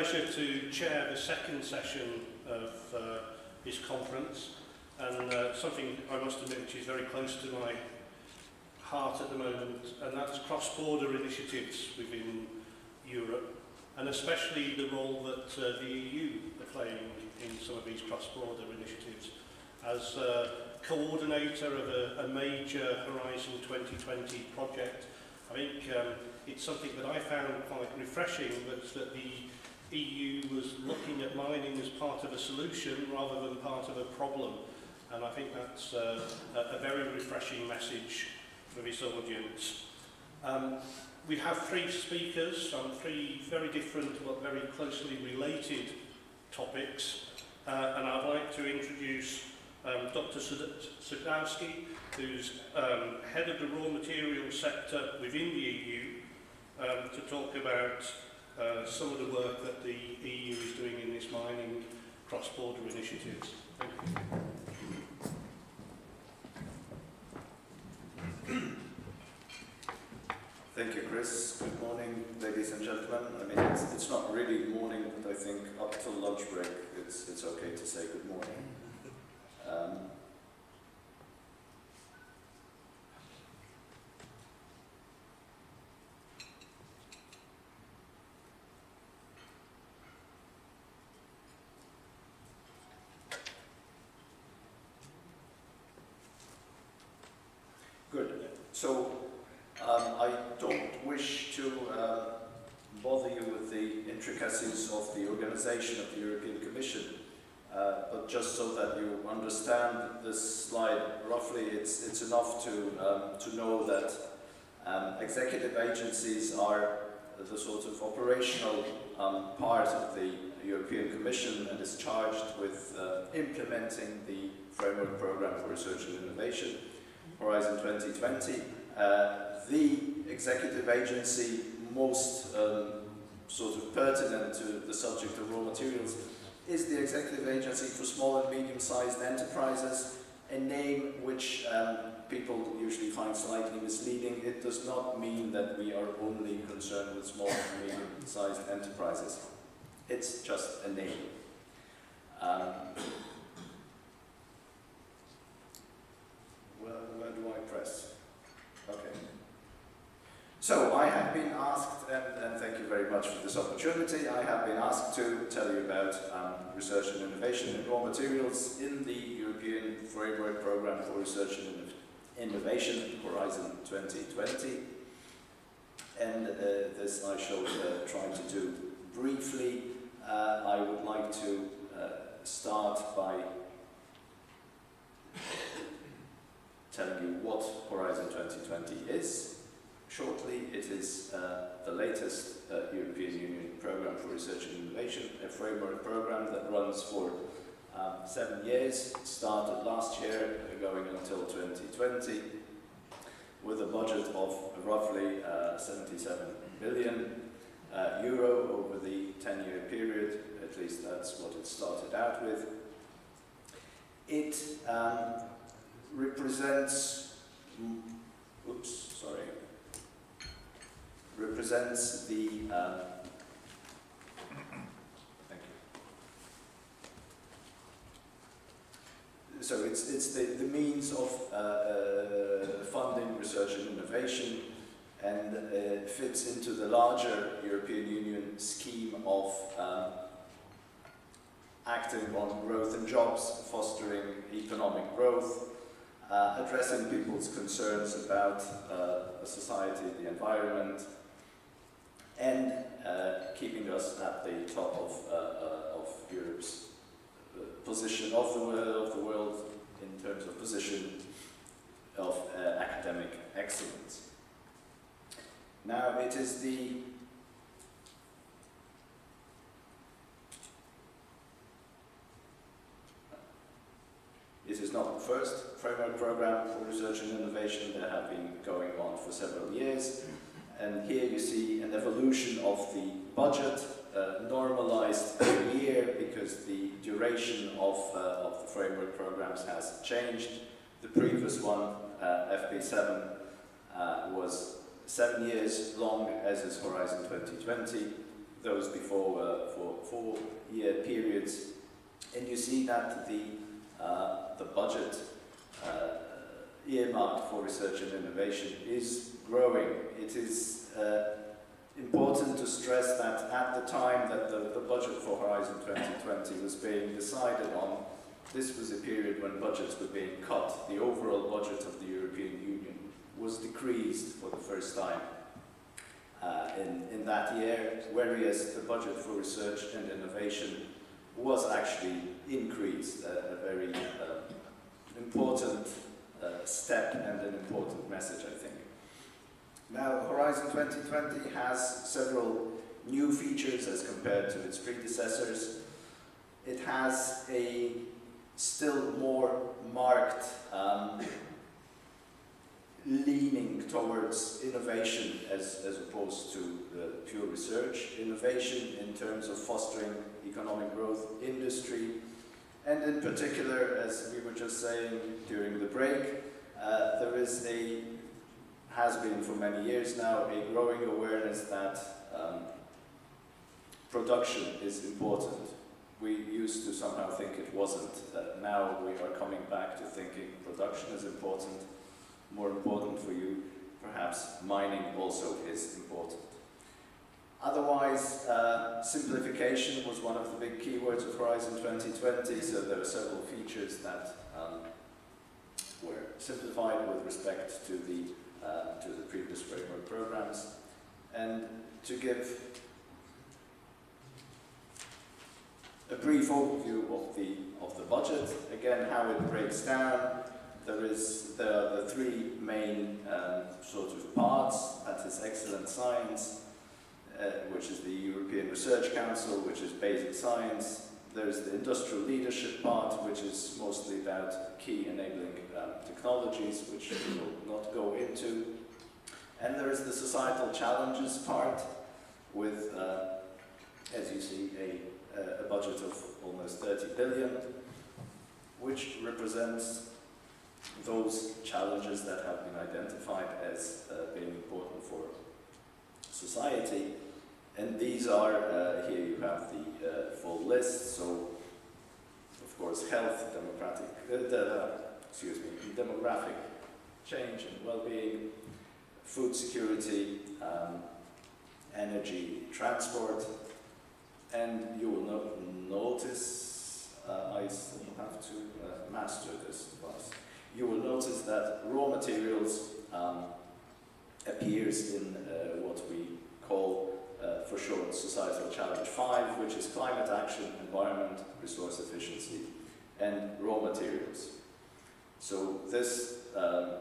pleasure to chair the second session of this conference, and something I must admit which is very close to my heart at the moment, and that's cross-border initiatives within Europe, and especially the role that the EU are playing in some of these cross-border initiatives. As coordinator of a major Horizon 2020 project, I think it's something that I found quite refreshing, that the EU was looking at mining as part of a solution rather than part of a problem. And I think that's a very refreshing message for this audience. We have three speakers on three very different but very closely related topics. And I'd like to introduce Dr. Sadowski, who's head of the raw materials sector within the EU, to talk about some of the work that the EU is doing in this mining cross-border initiatives. Thank you. Thank you, Chris. Good morning, ladies and gentlemen. I mean, it's not really morning, but I think up till lunch break, it's okay to say good morning. Good. So, I don't wish to bother you with the intricacies of the organization of the European Commission, but just so that you understand this slide roughly, it's enough to know that executive agencies are the sort of operational part of the European Commission and is charged with implementing the Framework Programme for Research and Innovation, Horizon 2020. The executive agency most sort of pertinent to the subject of raw materials is the Executive Agency for Small and Medium-Sized Enterprises, a name which people usually find slightly misleading. It does not mean that we are only concerned with small and medium-sized enterprises. It's just a name. Where do I press? Okay. So I have been asked, and thank you very much for this opportunity, I have been asked to tell you about research and innovation in raw materials in the European Framework Programme for Research and Innovation, Horizon 2020. And this I shall try to do briefly. I would like to start by telling you what Horizon 2020 is. Shortly, it is the latest European Union Programme for Research and Innovation, a framework programme that runs for 7 years. It started last year, going until 2020, with a budget of roughly 77 billion euro over the 10-year period. At least that's what it started out with. It represents, represents the, thank you. So it's the means of funding research and innovation, and fits into the larger European Union scheme of acting on growth and jobs, fostering economic growth, addressing people's concerns about society, the environment, and keeping us at the top of Europe's position of the world in terms of position of academic excellence. Now, it is the not the first framework programme for research and innovation. That have been going on for several years. And here you see an evolution of the budget, normalized every year because the duration of the framework programs has changed. The previous one, FP7, was 7 years long, as is Horizon 2020. those before for 4-year periods, and you see that the budget earmarked for research and innovation is growing. It is important to stress that at the time that the budget for Horizon 2020 was being decided on, this was a period when budgets were being cut. The overall budget of the European Union was decreased for the first time in that year, whereas the budget for research and innovation was actually increased, a very important step and an important message, I think. Now, Horizon 2020 has several new features as compared to its predecessors. It has a still more marked leaning towards innovation as opposed to pure research. Innovation in terms of fostering economic growth, industry, and in particular, as we were just saying during the break, there is has been for many years now, a growing awareness that production is important. We used to somehow think it wasn't. Now we are coming back to thinking production is important. More important for you, perhaps mining also is important. Otherwise, simplification was one of the big keywords of Horizon 2020, so there are several features that were simplified with respect to the previous framework programs. And to give a brief overview of the budget, again how it breaks down, there are the three main sort of parts. That is excellent science, which is the European Research Council, which is basic science. There's the industrial leadership part, which is mostly about key enabling technologies, which we will not go into. And there is the societal challenges part, with, as you see, a budget of almost 30 billion, which represents those challenges that have been identified as being important for society. And these are, here you have the full list, so of course health, demographic change and well-being, food security, energy, transport, and you will notice, I still have to master this device. You will notice that raw materials appears in what we call, for short, Societal Challenge 5, which is climate action, environment, resource efficiency, and raw materials. So this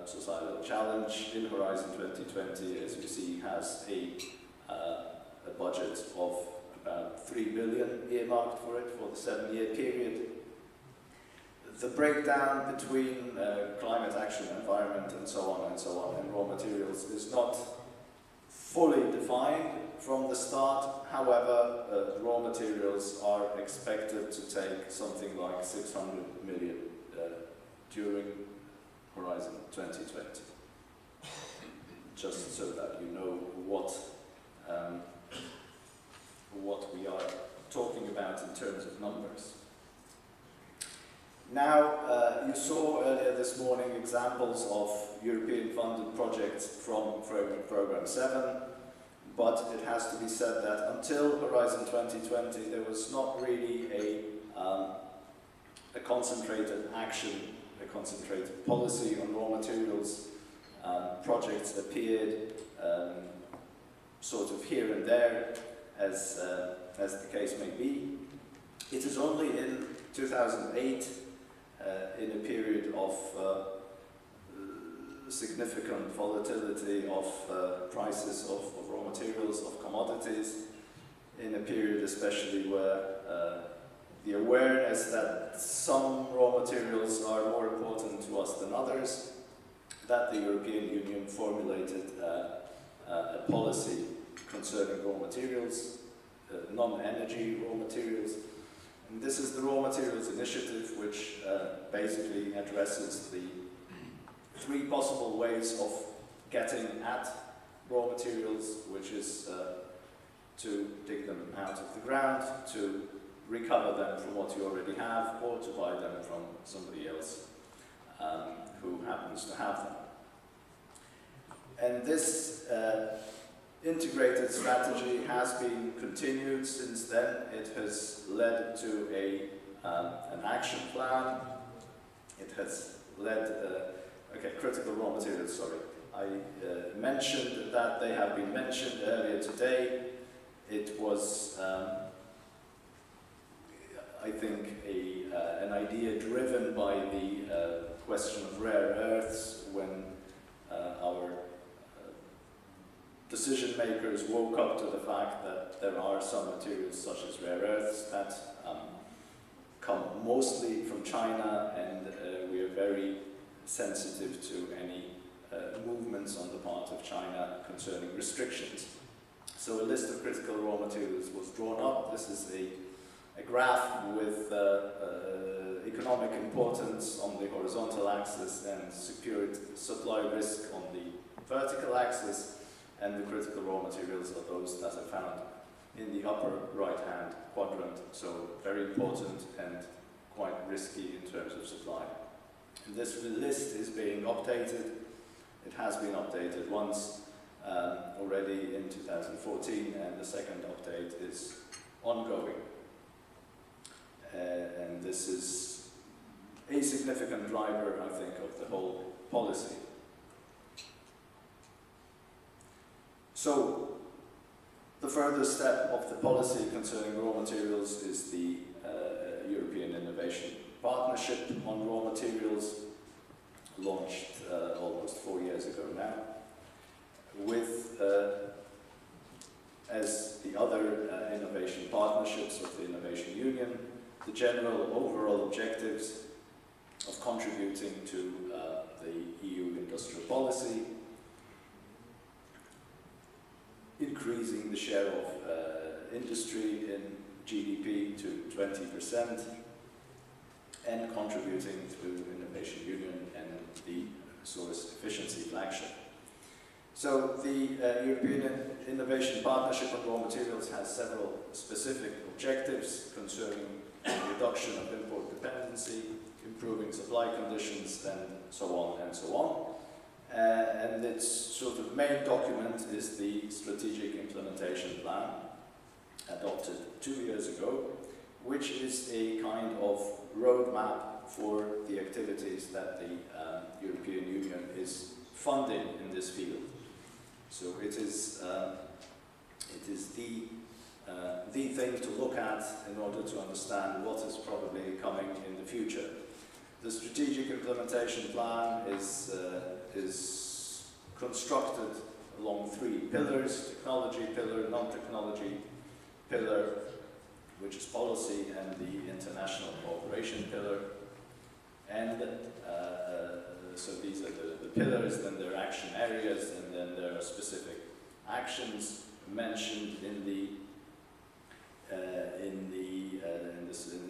societal challenge in Horizon 2020, as you see, has a budget of about 3 billion earmarked for it for the 7-year period. The breakdown between climate action, environment, and so on, and raw materials is not fully defined from the start. However, raw materials are expected to take something like 600 million during Horizon 2020. Just so that you know what we are talking about in terms of numbers. Now, you saw earlier this morning examples of European funded projects from Freiberg Program 7, but it has to be said that until Horizon 2020 there was not really a concentrated action, a concentrated policy on raw materials. Projects appeared sort of here and there, as the case may be. It is only in 2008, in a period of significant volatility of prices of raw materials, of commodities, in a period especially where the awareness that some raw materials are more important to us than others, that the European Union formulated a policy concerning raw materials, non-energy raw materials. And this is the Raw Materials Initiative, which basically addresses the 3 possible ways of getting at raw materials, which is to dig them out of the ground, to recover them from what you already have, or to buy them from somebody else who happens to have them. And this integrated strategy has been continued since then. It has led to an action plan. It has led, critical raw materials, sorry. I mentioned that they have been mentioned earlier today. It was, I think, an idea driven by the question of rare earths when our decision makers woke up to the fact that there are some materials such as rare earths that come mostly from China, and we are very sensitive to any movements on the part of China concerning restrictions. So a list of critical raw materials was drawn up. This is a graph with economic importance on the horizontal axis and security supply risk on the vertical axis, and the critical raw materials are those that are found in the upper right-hand quadrant, so very important and quite risky in terms of supply. And this list is being updated. It has been updated once already in 2014, and the second update is ongoing. And this is a significant driver, I think, of the whole policy. So, the further step of the policy concerning raw materials is the European Innovation Partnership on Raw Materials, launched almost 4 years ago now, with, as the other innovation partnerships of the Innovation Union, the general overall objectives of contributing to the EU industrial policy, increasing the share of industry in GDP to 20%, and contributing to Innovation Union and the Resource Efficiency Flagship. So the European Innovation Partnership on Raw Materials has several specific objectives concerning reduction of import dependency, improving supply conditions, and so on and so on. And its sort of main document is the Strategic Implementation Plan, adopted 2 years ago, which is a kind of roadmap for the activities that the European Union is funding in this field. So it is the thing to look at in order to understand what is probably coming in the future. The Strategic Implementation Plan is constructed along 3 pillars: technology pillar, non-technology pillar, which is policy, and the international cooperation pillar. And so these are the pillars, then there are action areas, and then there are specific actions mentioned in the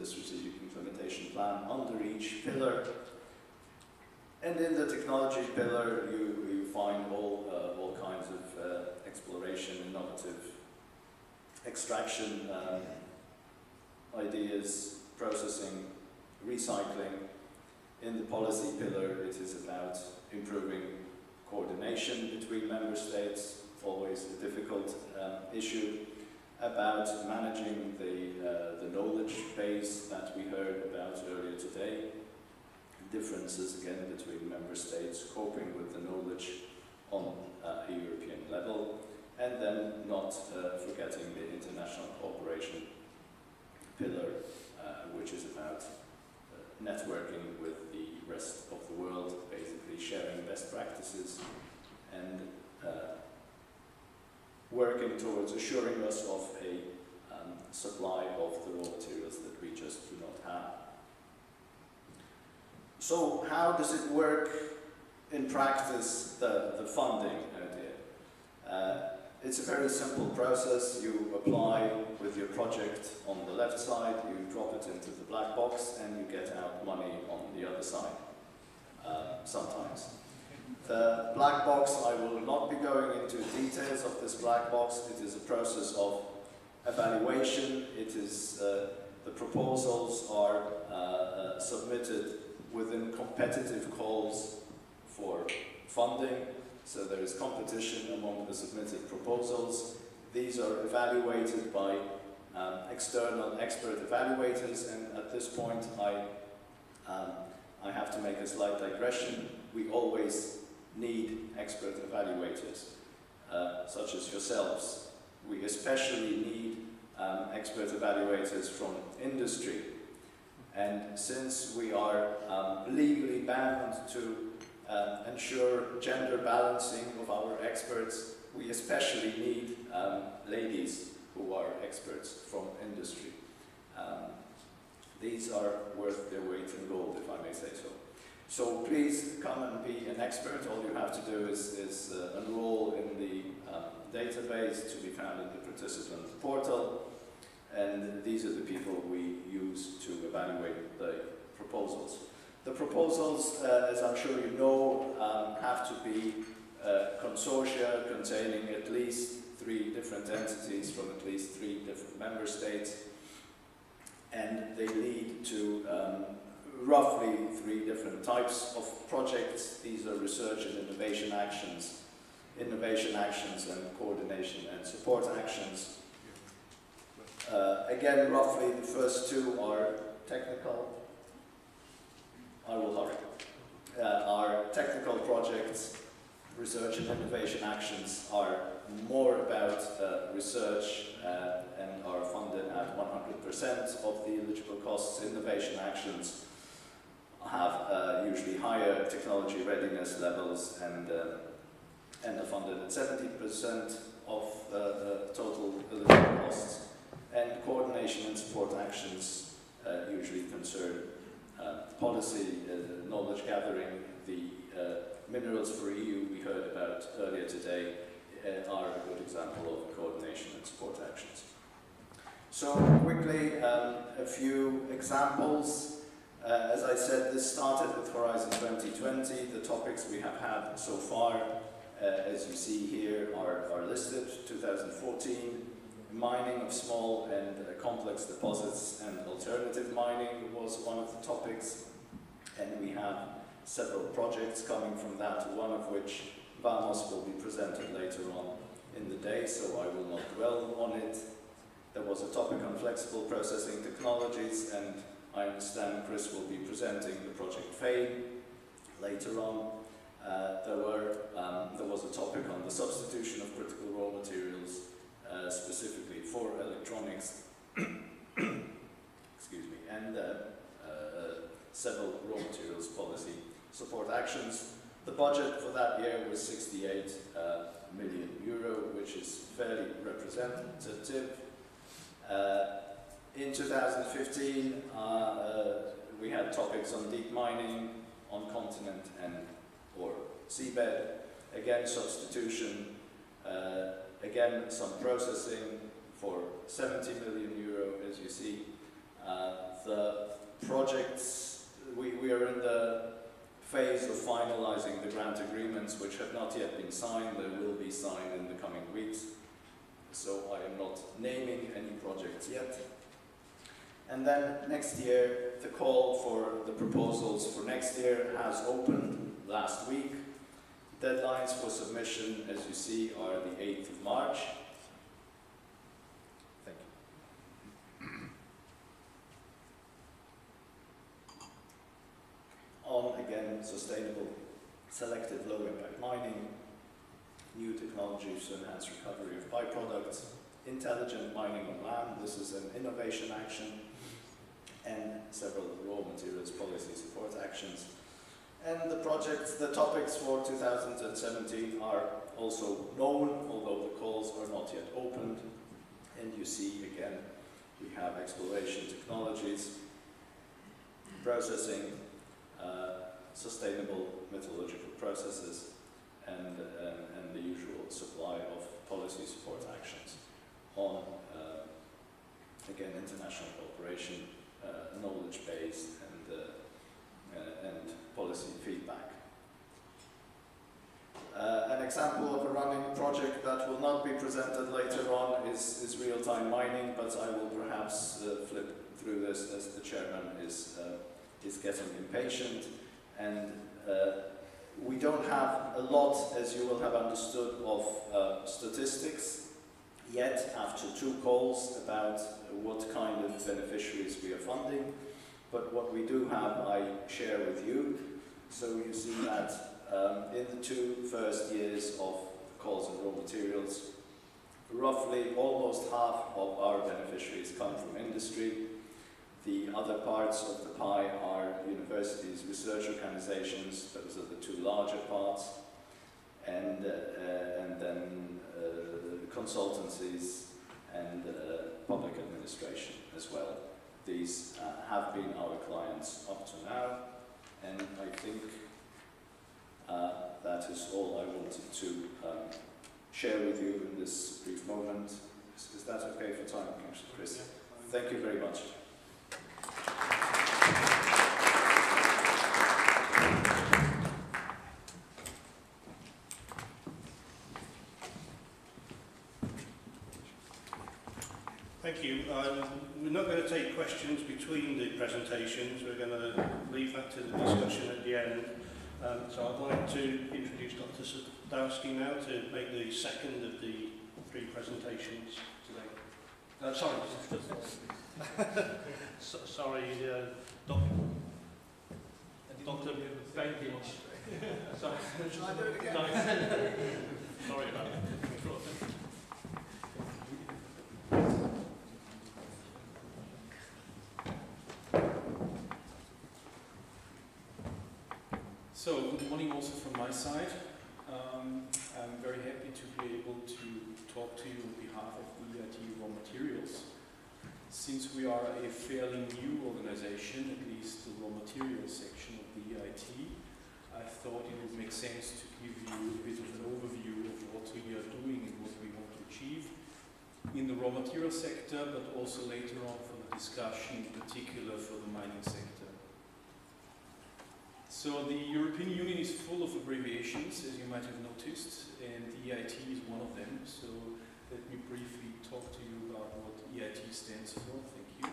strategic implementation plan under each pillar. And in the technology pillar, you find all kinds of exploration, innovative extraction ideas, processing, recycling. In the policy pillar, it is about improving coordination between member states, always a difficult issue, about managing the knowledge base that we heard about earlier today, differences again between member states, coping with the knowledge on a European level, and then not forgetting the international cooperation pillar, which is about networking with the rest of the world, basically sharing best practices and working towards assuring us of a supply of the raw materials that we just do not have. So how does it work in practice, the funding idea? It's a very simple process. You apply with your project on the left side, you drop it into the black box, and you get out money on the other side, sometimes. The black box, I will not be going into details of this black box. It is a process of evaluation. It is, the proposals are submitted within competitive calls for funding, so there is competition among the submitted proposals. These are evaluated by external expert evaluators, and at this point I have to make a slight digression. We always need expert evaluators, such as yourselves. We especially need expert evaluators from industry. And since we are legally bound to ensure gender balancing of our experts, we especially need ladies who are experts from industry. These are worth their weight in gold, if I may say so. So please come and be an expert. All you have to do is enroll in the database to be found in the participant portal. And these are the people we use to evaluate the proposals. The proposals, as I'm sure you know, have to be consortia containing at least 3 different entities from at least 3 different member states. And they lead to roughly 3 different types of projects. These are research and innovation actions and coordination and support actions. Again, roughly the first 2 are technical. I will hurry. Our technical projects, research and innovation actions, are more about research and are funded at 100% of the eligible costs. Innovation actions have usually higher technology readiness levels and are funded at 70% of total eligible costs. And coordination and support actions usually concern policy, knowledge gathering. The minerals for EU we heard about earlier today are a good example of coordination and support actions. So quickly, a few examples. As I said, this started with Horizon 2020. The topics we have had so far, as you see here, are listed. 2014, mining of small and complex deposits and alternative mining was one of the topics. And we have several projects coming from that, one of which Vamos will be presented later on in the day, so I will not dwell on it. There was a topic on flexible processing technologies, and I understand Chris will be presenting the project FADE later on. There was a topic on the substitution of critical raw materials, specifically for electronics, excuse me, and several raw materials policy support actions. The budget for that year was 68 million euro, which is fairly representative. In 2015, we had topics on deep mining, on continent and or seabed, again substitution, again some processing for 70 million euro, as you see. The projects, we are in the phase of finalizing the grant agreements, which have not yet been signed. They will be signed in the coming weeks, so I am not naming any projects yet. And then next year, the call for the proposals for next year has opened last week. Deadlines for submission, as you see, are the 8th of March. Thank you. On, again, sustainable, selective low-impact mining, new technologies to enhance recovery of byproducts, intelligent mining on land, this is an innovation action, and several raw materials policy support actions. And the projects, the topics for 2017 are also known, although the calls are not yet opened. And you see, again, we have exploration technologies, processing, sustainable metallurgical processes, and the usual supply of policy support actions on, again, international cooperation, knowledge-based, and policy feedback. An example of a running project that will not be presented later on is real-time mining, but I will perhaps flip through this as the chairman is getting impatient. And we don't have a lot, as you will have understood, of statistics yet after 2 calls about what kind of beneficiaries we are funding. But what we do have, I share with you. So you see that in the 2 first years of the calls and raw materials, roughly almost half of our beneficiaries come from industry. The other parts of the pie are universities, research organizations, those are the 2 larger parts, and then consultancies and public administration as well. These have been our clients up to now, and I think that is all I wanted to share with you in this brief moment. Is that okay for time, Chris? Thank you very much. Thank you. We're not going to take questions between the presentations. We're going to leave that to the discussion at the end. So I'd like to introduce Dr. Sadowski now to make the second of the 3 presentations today. Sorry. Sorry, Dr. Benkitsch. Sorry. Shall I do it again? Sorry about that. So, good morning also from my side. I'm very happy to be able to talk to you on behalf of EIT RawMaterials. Since we are a fairly new organization, at least the raw materials section of the EIT, I thought it would make sense to give you a bit of an overview of what we are doing and what we want to achieve in the raw materials sector, but also later on for the discussion, in particular for the mining sector. So the European Union is full of abbreviations, as you might have noticed, and EIT is one of them. So let me briefly talk to you about what EIT stands for. Thank you.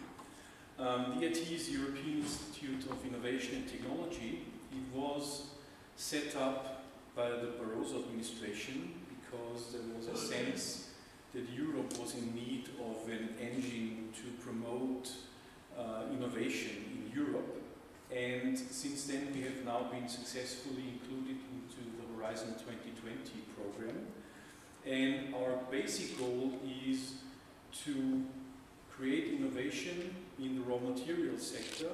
The EIT is the European Institute of Innovation and Technology. It was set up by the Barroso administration because there was a sense that Europe was in need of an engine to promote innovation in Europe. And since then we have now been successfully included into the Horizon 2020 program. And our basic goal is to create innovation in the raw materials sector.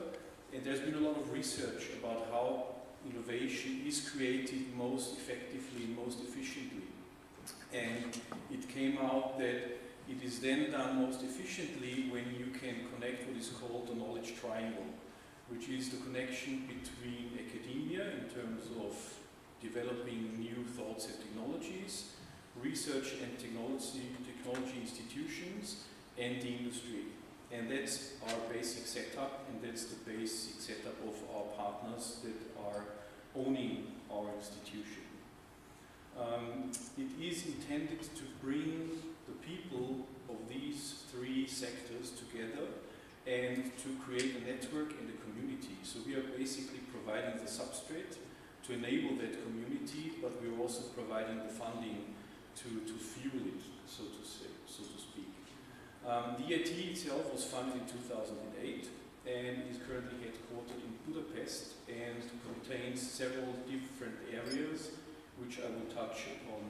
And there's been a lot of research about how innovation is created most effectively and most efficiently. And it came out that it is then done most efficiently when you can connect what is called the knowledge triangle, which is the connection between academia in terms of developing new thoughts and technologies, research and technology institutions, and the industry. And that's our basic setup, and that's the basic setup of our partners that are owning our institution. It is intended to bring the people of these 3 sectors together and to create a network and a community. So we are basically providing the substrate to enable that community, but we're also providing the funding to fuel it, so to speak. The EIT itself was founded in 2008 and is currently headquartered in Budapest and contains several different areas, which I will touch on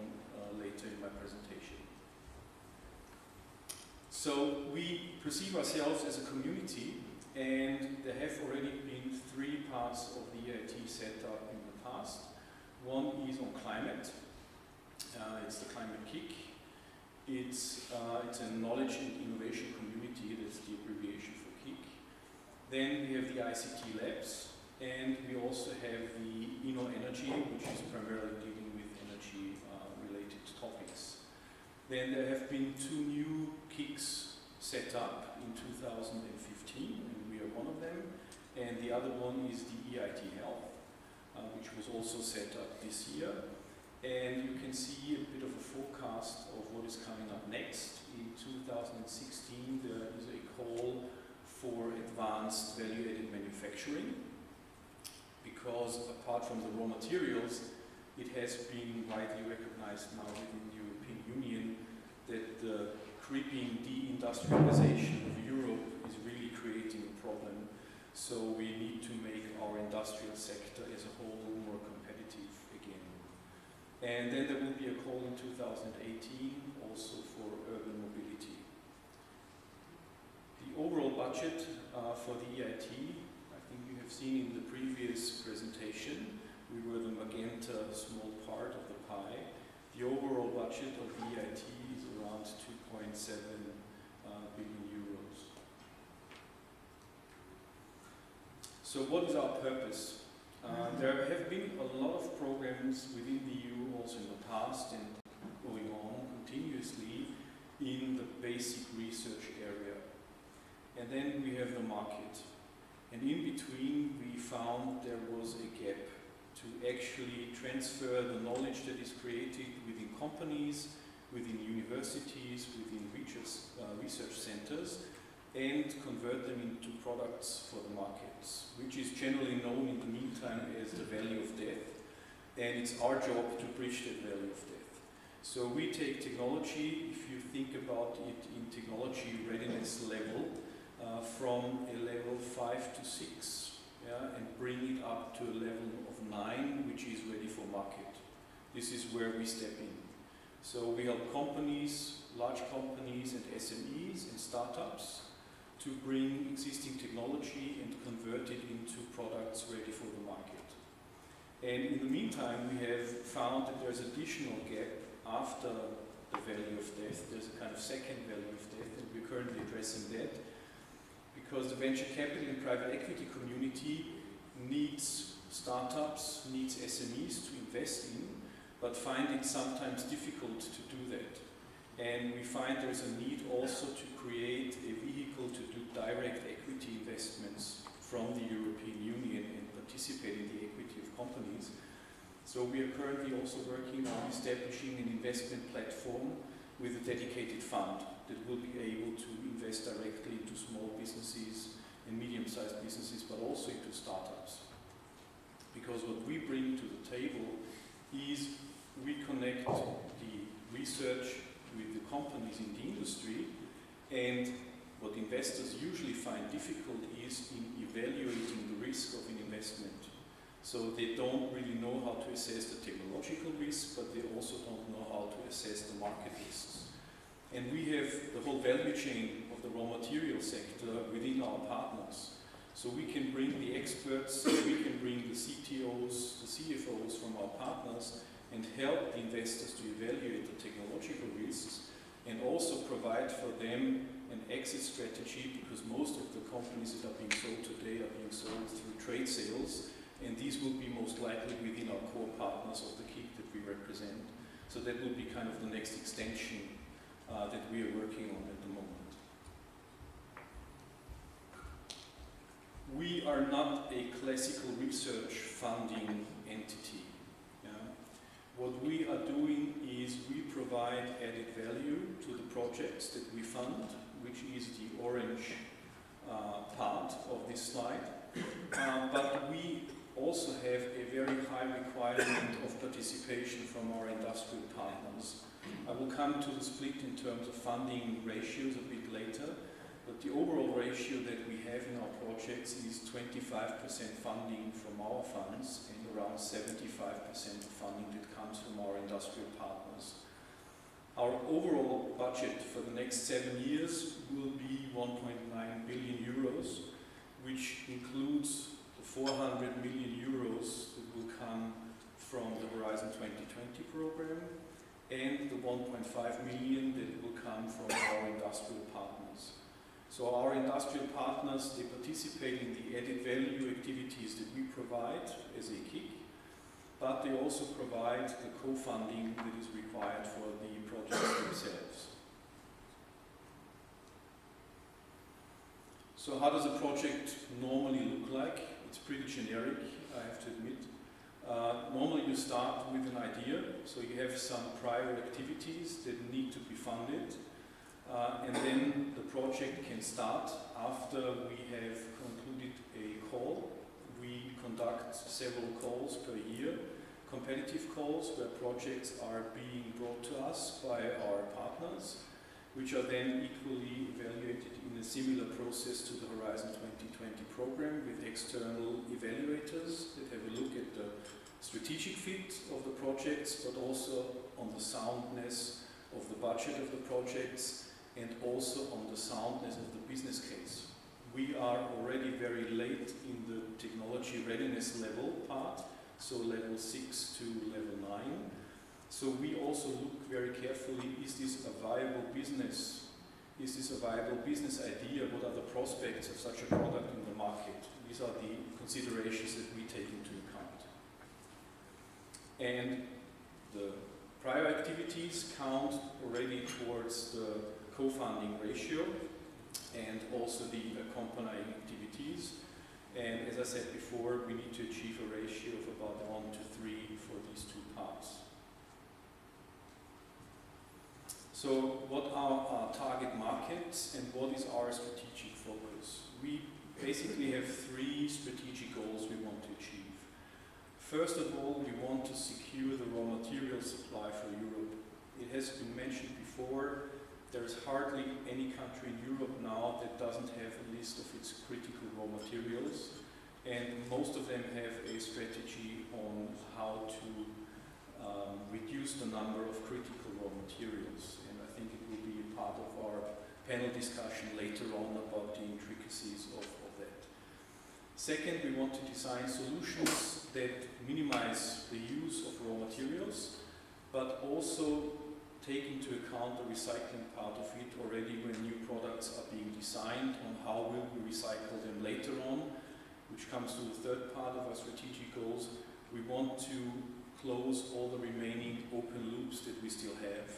later in my presentation. So we perceive ourselves as a community, and there have already been 3 parts of the EIT set up in the past. One is on climate. It's the Climate Kick. It's a knowledge and innovation community, that's the abbreviation for KIC. Then we have the ICT labs, and we also have the Energy, which is primarily dealing with energy-related topics. Then there have been 2 new KICs set up in 2015, and we are one of them. And the other one is the EIT Health, which was also set up this year. And you can see a bit of a forecast of what is coming up next. In 2016 there is a call for advanced value-added manufacturing, because apart from the raw materials, it has been widely recognized now within the European Union that the creeping deindustrialization of Europe is really creating a problem. So we need to make our industrial sector as a whole more competitive again. And then there will be a call in 2018 also for urban mobility. The overall budget for the EIT, I think you have seen in the previous presentation, we were the magenta small part of the pie. The overall budget of the EIT is around 2.7 billion euros. So what is our purpose? There have been a lot of programs within the EU also in the past and going on continuously in the basic research area. And then we have the market. And in between we found there was a gap to actually transfer the knowledge that is created within companies, within universities, within research centers, and convert them into products for the markets, which is generally known in the meantime as the valley of death, and it's our job to bridge that valley of death. So we take technology, if you think about it in technology readiness level, from a level 5 to 6, yeah, and bring it up to a level of 9, which is ready for market. This is where we step in. So we help companies, large companies and SMEs and startups to bring existing technology and convert it into products ready for the market. And in the meantime, we have found that there's additional gap after the valley of death. There's a kind of second valley of death, and we're currently addressing that, because the venture capital and private equity community needs startups, needs SMEs to invest in, but find it sometimes difficult to do that. And we find there's a need also to create a vehicle to do direct equity investments from the European Union and participate in the equity of companies. So we are currently also working on establishing an investment platform with a dedicated fund that will be able to invest directly into small businesses and medium-sized businesses, but also into startups. Because what we bring to the table is we connect the research with the companies in the industry, and what investors usually find difficult is in evaluating the risk of an investment. So they don't really know how to assess the technological risk, but they also don't know how to assess the market risks. And we have the whole value chain of the raw material sector within our partners. So we can bring the experts, we can bring the CTOs, the CFOs from our partners, and help the investors to evaluate the technological risks, and also provide for them an exit strategy, because most of the companies that are being sold today are being sold through trade sales, and these will be most likely within our core partners of the KIC that we represent. So that will be kind of the next extension that we are working on at the moment. We are not a classical research funding entity. What we are doing is we provide added value to the projects that we fund, which is the orange part of this slide. But we also have a very high requirement of participation from our industrial partners. I will come to the split in terms of funding ratios a bit later, but the overall ratio that we have in our projects is 25% funding from our funds and around 75% of funding that comes from our industrial partners. Our overall budget for the next 7 years will be 1.9 billion euros, which includes the 400 million euros that will come from the Horizon 2020 program and the 1.5 million that will come from our industrial partners. So our industrial partners, they participate in the added value activities that we provide as a KIC, but they also provide the co-funding that is required for the projects themselves. So how does a project normally look like? It's pretty generic, I have to admit. Normally you start with an idea, so you have some prior activities that need to be funded, and then the project can start after we have concluded a call. We conduct several calls per year, competitive calls where projects are being brought to us by our partners, which are then equally evaluated in a similar process to the Horizon 2020 program with external evaluators that have a look at the strategic fit of the projects, but also on the soundness of the budget of the projects and also on the soundness of the business case. We are already very late in the technology readiness level part, so level 6 to level 9. So we also look very carefully, is this a viable business? Is this a viable business idea? What are the prospects of such a product in the market? These are the considerations that we take into account. And the prior activities count already towards the co-funding ratio and also the accompanying activities. And as I said before, we need to achieve a ratio of about 1 to 3 for these two parts. So what are our target markets and what is our strategic focus? We basically have 3 strategic goals we want to achieve. First of all, we want to secure the raw material supply for Europe. It has been mentioned before, there is hardly any country in Europe now that doesn't have a list of its critical raw materials, and most of them have a strategy on how to reduce the number of critical raw materials. And I think it will be a part of our panel discussion later on about the intricacies of that. Second, we want to design solutions that minimize the use of raw materials, but also take into account the recycling part of it already when new products are being designed, on how will we recycle them later on, which comes to the third part of our strategic goals. We want to close all the remaining open loops that we still have.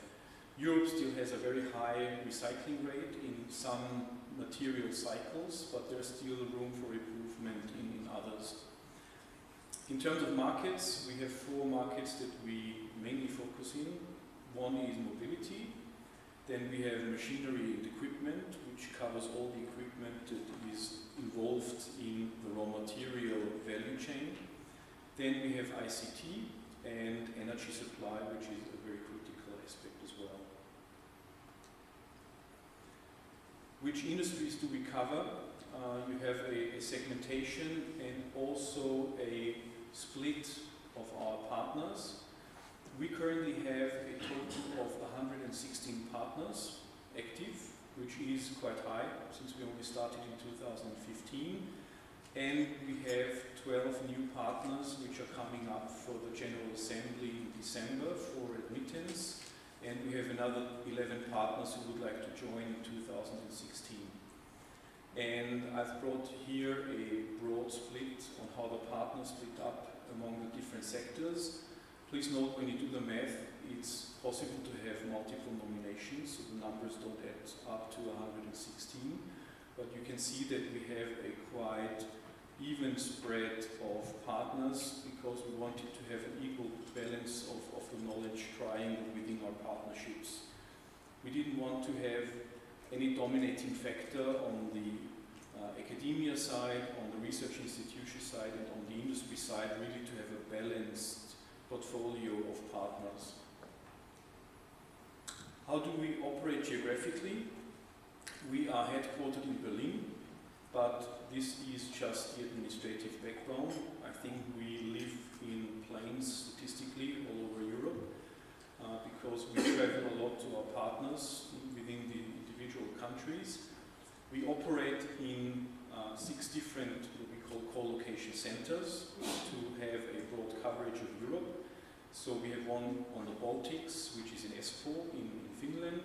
Europe still has a very high recycling rate in some material cycles, but there's still room for improvement in others. In terms of markets, we have 4 markets that we mainly focus in. One is mobility, then we have machinery and equipment, which covers all the equipment that is involved in the raw material value chain. Then we have ICT and energy supply, which is a very critical aspect as well. Which industries do we cover? You have a segmentation and also a split of our partners. We currently have a total of 116 partners active, which is quite high since we only started in 2015. And we have 12 new partners which are coming up for the General Assembly in December for admittance. And we have another 11 partners who would like to join in 2016. And I've brought here a broad split on how the partners split up among the different sectors. Please note, when you do the math, it's possible to have multiple nominations, so the numbers don't add up to 116, but you can see that we have a quite even spread of partners because we wanted to have an equal balance of the knowledge triangle within our partnerships. We didn't want to have any dominating factor on the academia side, on the research institution side, and on the industry side, really to have a balanced portfolio of partners. How do we operate geographically? We are headquartered in Berlin, but this is just the administrative backbone. I think we live in planes statistically all over Europe because we travel a lot to our partners within the individual countries. We operate in 6 different what we call co-location centers to have a broad coverage of Europe. So we have one on the Baltics, which is in Espoo in Finland,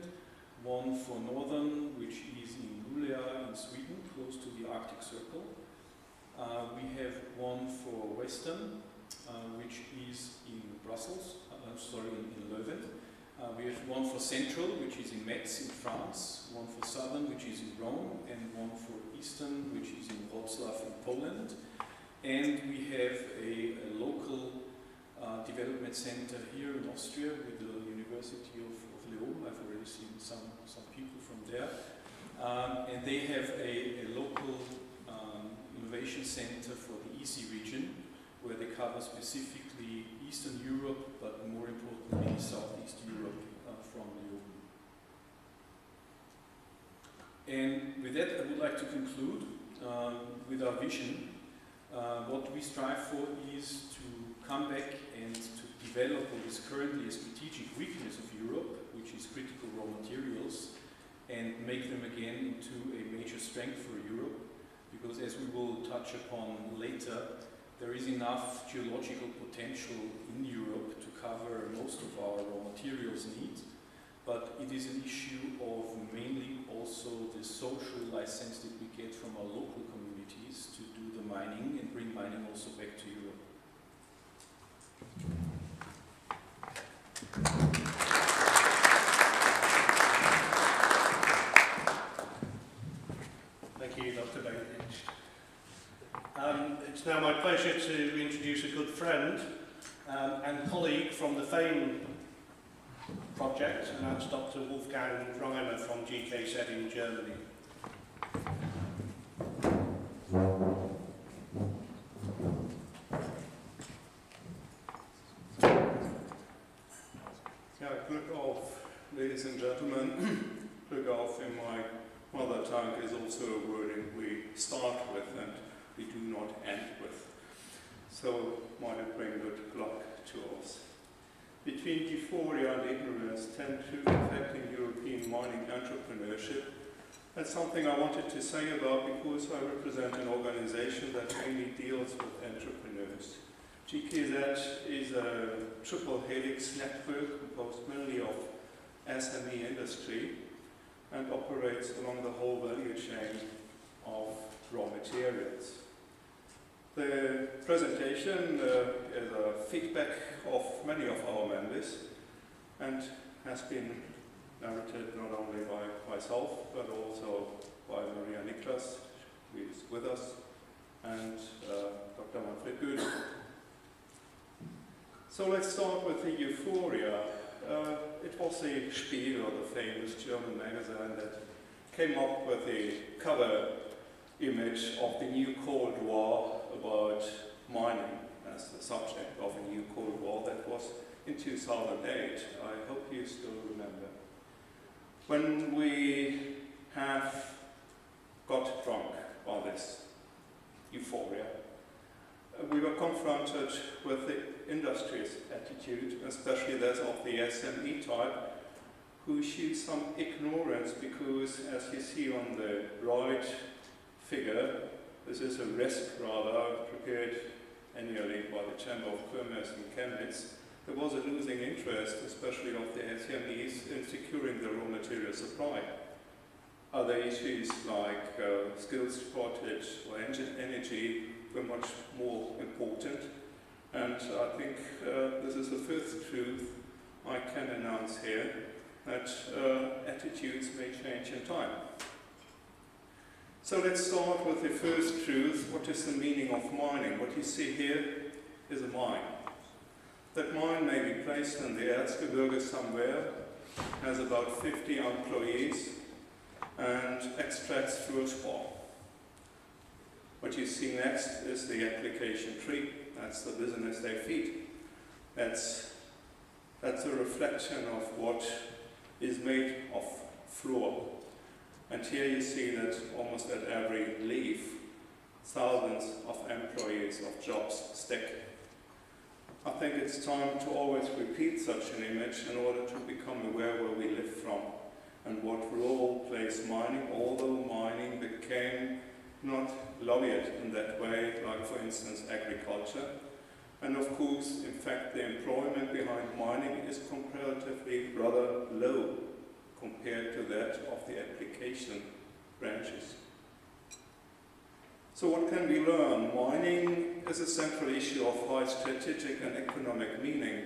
one for Northern, which is in Luleå in Sweden, close to the Arctic Circle. We have one for Western, which is in Brussels, in Leuven. We have one for Central, which is in Metz in France, one for Southern, which is in Rome, and one for Eastern, which is in Wrocław in Poland. And we have a local development center here in Austria with the University of Leoben. I've already seen some people from there. And they have a local innovation center for the EASME region, where they cover specifically Eastern Europe, but more importantly Southeast Europe from Leoben. And with that, I would like to conclude with our vision. What we strive for is to come back and to develop what is currently a strategic weakness of Europe, which is critical raw materials, and make them again into a major strength for Europe, because as we will touch upon later, there is enough geological potential in Europe to cover most of our raw materials needs, but it is an issue of mainly also the social license that we get from our local communities to do the mining and bring mining also back to Europe. Thank you, Dr. Benkitsch. It's now my pleasure to introduce a good friend and colleague from the FAME project, and that's Dr. Wolfgang Reimer from GKZ in Germany. Glück auf, ladies and gentlemen. Glück auf in my mother tongue is also a wording we start with and we do not end with. So might it bring good luck to us. Between euphoria and ignorance tend to affecting European mining entrepreneurship. That's something I wanted to say about because I represent an organization that mainly deals with entrepreneurs. GKZ is a triple helix network composed mainly of SME industry and operates along the whole value chain of raw materials. The presentation is a feedback of many of our members and has been narrated not only by myself but also by Maria Niklas, who is with us, and Dr. Manfred Gödel. So let's start with the euphoria. It was the Spiegel, the famous German magazine, that came up with the cover image of the new Cold War about mining as the subject of a new Cold War. That was in 2008. I hope you still remember. When we have got drunk by this euphoria, we were confronted with the industry's attitude, especially that of the SME type, who show some ignorance because, as you see on the right figure, this is a risk radar prepared annually by the Chamber of Commerce in Chemnitz. There was a losing interest, especially of the SMEs, in securing the raw material supply. Other issues like skills shortage or energy were much more important, and I think this is the first truth I can announce here, that attitudes may change in time. So let's start with the first truth. What is the meaning of mining? What you see here is a mine. That mine may be placed in the Erzgebirge somewhere, has about 50 employees, and extracts fluorspar. What you see next is the application tree. That's the business they feed. That's a reflection of what is made of fluor. And here you see that almost at every leaf, thousands of employees of jobs stick. I think it's time to always repeat such an image in order to become aware where we live from and what role plays mining, although mining became not lobbied in that way, like for instance agriculture. And of course, in fact, the employment behind mining is comparatively rather low compared to that of the application branches. So what can we learn? Mining is a central issue of high strategic and economic meaning.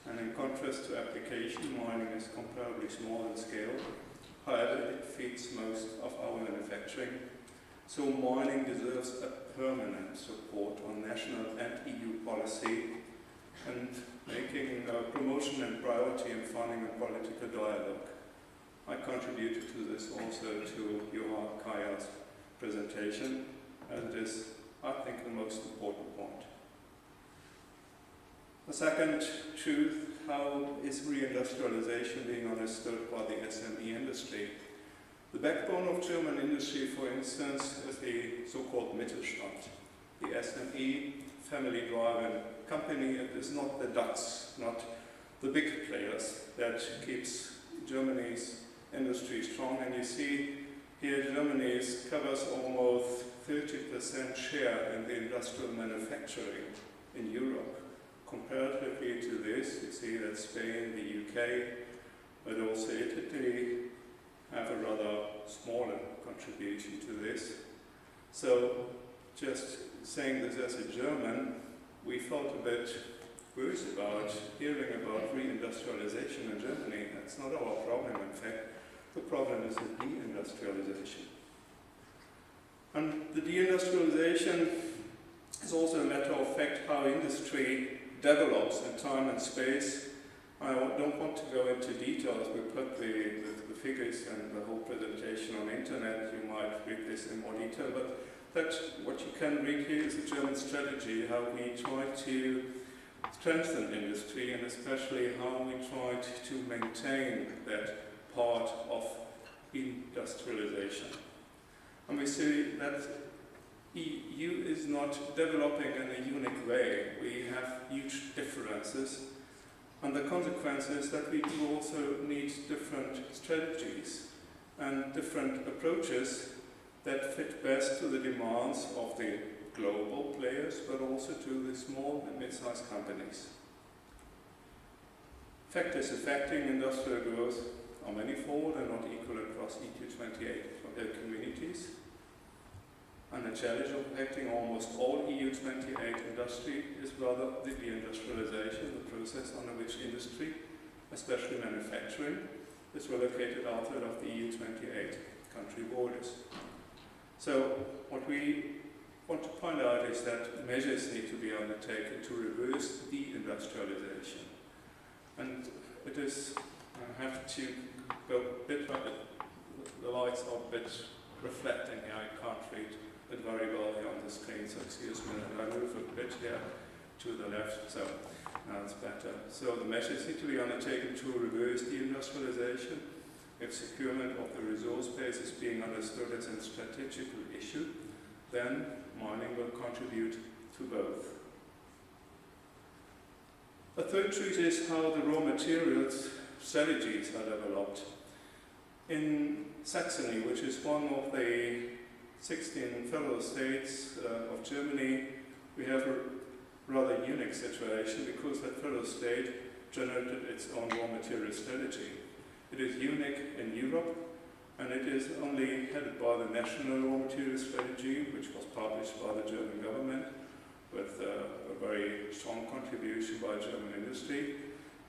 And in contrast to application, mining is comparably small in scale. However, it feeds most of our manufacturing. So mining deserves a permanent support on national and EU policy. and making promotion and priority in funding and political dialogue. I contributed to this also to Juha Kaija's presentation, and it is, I think, the most important point. The second truth, how is reindustrialization being understood by the SME industry? The backbone of German industry, for instance, is the so-called Mittelstand, the SME, family-driven company. It is not the DAX, not the big players that keeps Germany's industry strong. And you see here Germany covers almost 30% share in the industrial manufacturing in Europe. Comparatively to this, you see that Spain, the UK, but also Italy have a rather smaller contribution to this. So, just saying this as a German, we felt a bit worse about hearing about reindustrialization in Germany. That's not our problem, in fact. The problem is the deindustrialization. And the deindustrialization is also a matter of fact how industry develops in time and space. I don't want to go into details. We put the figures and the whole presentation on the internet. You might read this in more detail, but that's what you can read here is a German strategy, how we try to strengthen industry and especially how we try to maintain that part of industrialization. And we see that EU is not developing in a unique way. We have huge differences, and the consequence is that we do also need different strategies and different approaches that fit best to the demands of the global players, but also to the small and mid-sized companies. Factors affecting industrial growth are manifold and not equal across EU28 communities. And the challenge of affecting almost all EU28 industry is rather the deindustrialization, the process under which industry, especially manufacturing, is relocated outside of the EU28 country borders. So what we want to point out is that measures need to be undertaken to reverse deindustrialization. And it is, I have to go a bit, the lights are a bit reflecting here, I can't read it very well here on the screen, so excuse me, and I move a bit here to the left, so now it's better. So the measures need to be undertaken to reverse deindustrialization. If securement of the resource base is being understood as a strategical issue, then mining will contribute to both. The third truth is how the raw materials strategies are developed. In Saxony, which is one of the 16 fellow states of Germany, we have a rather unique situation because that fellow state generated its own raw material strategy. It is unique in Europe, and it is only headed by the national raw material strategy, which was published by the German government, with a very strong contribution by German industry.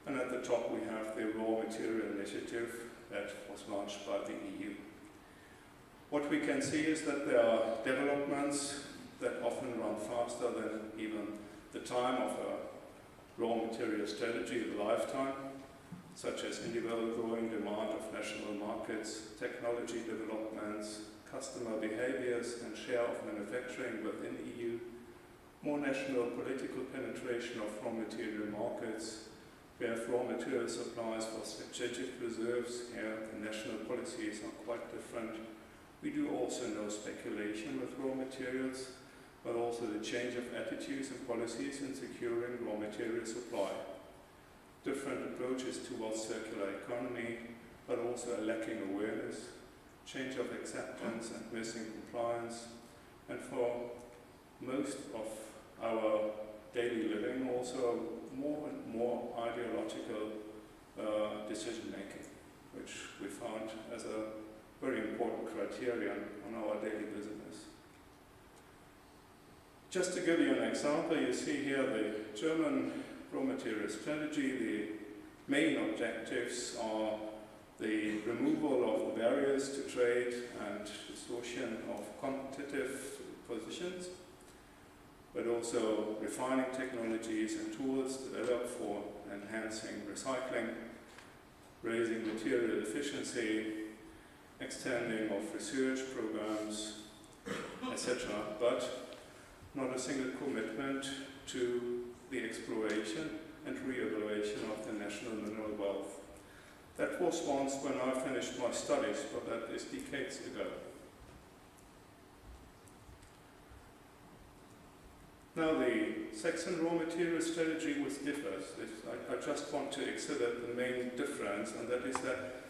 And at the top we have the raw material initiative that was launched by the EU. What we can see is that there are developments that often run faster than even the time of a raw material strategy, the lifetime, such as individual growing demand of national markets, technology developments, customer behaviors and share of manufacturing within the EU, more national political penetration of raw material markets. We have raw material supplies for strategic reserves. Here the national policies are quite different. We do also know speculation with raw materials, but also the change of attitudes and policies in securing raw material supply. Different approaches towards circular economy, but also a lacking awareness, change of acceptance and missing compliance, and for most of our daily living also more and more ideological decision making, which we found as a very important criterion on our daily business. Just to give you an example, you see here the German raw material strategy. The main objectives are the removal of the barriers to trade and distortion of competitive positions. but also refining technologies and tools developed for enhancing recycling, raising material efficiency, extending of research programs, etc., but not a single commitment to the exploration and re-evaluation of the national mineral wealth. That was once when I finished my studies, but that is decades ago. Now the Saxon raw material strategy which differs. I just want to exhibit the main difference, and that is that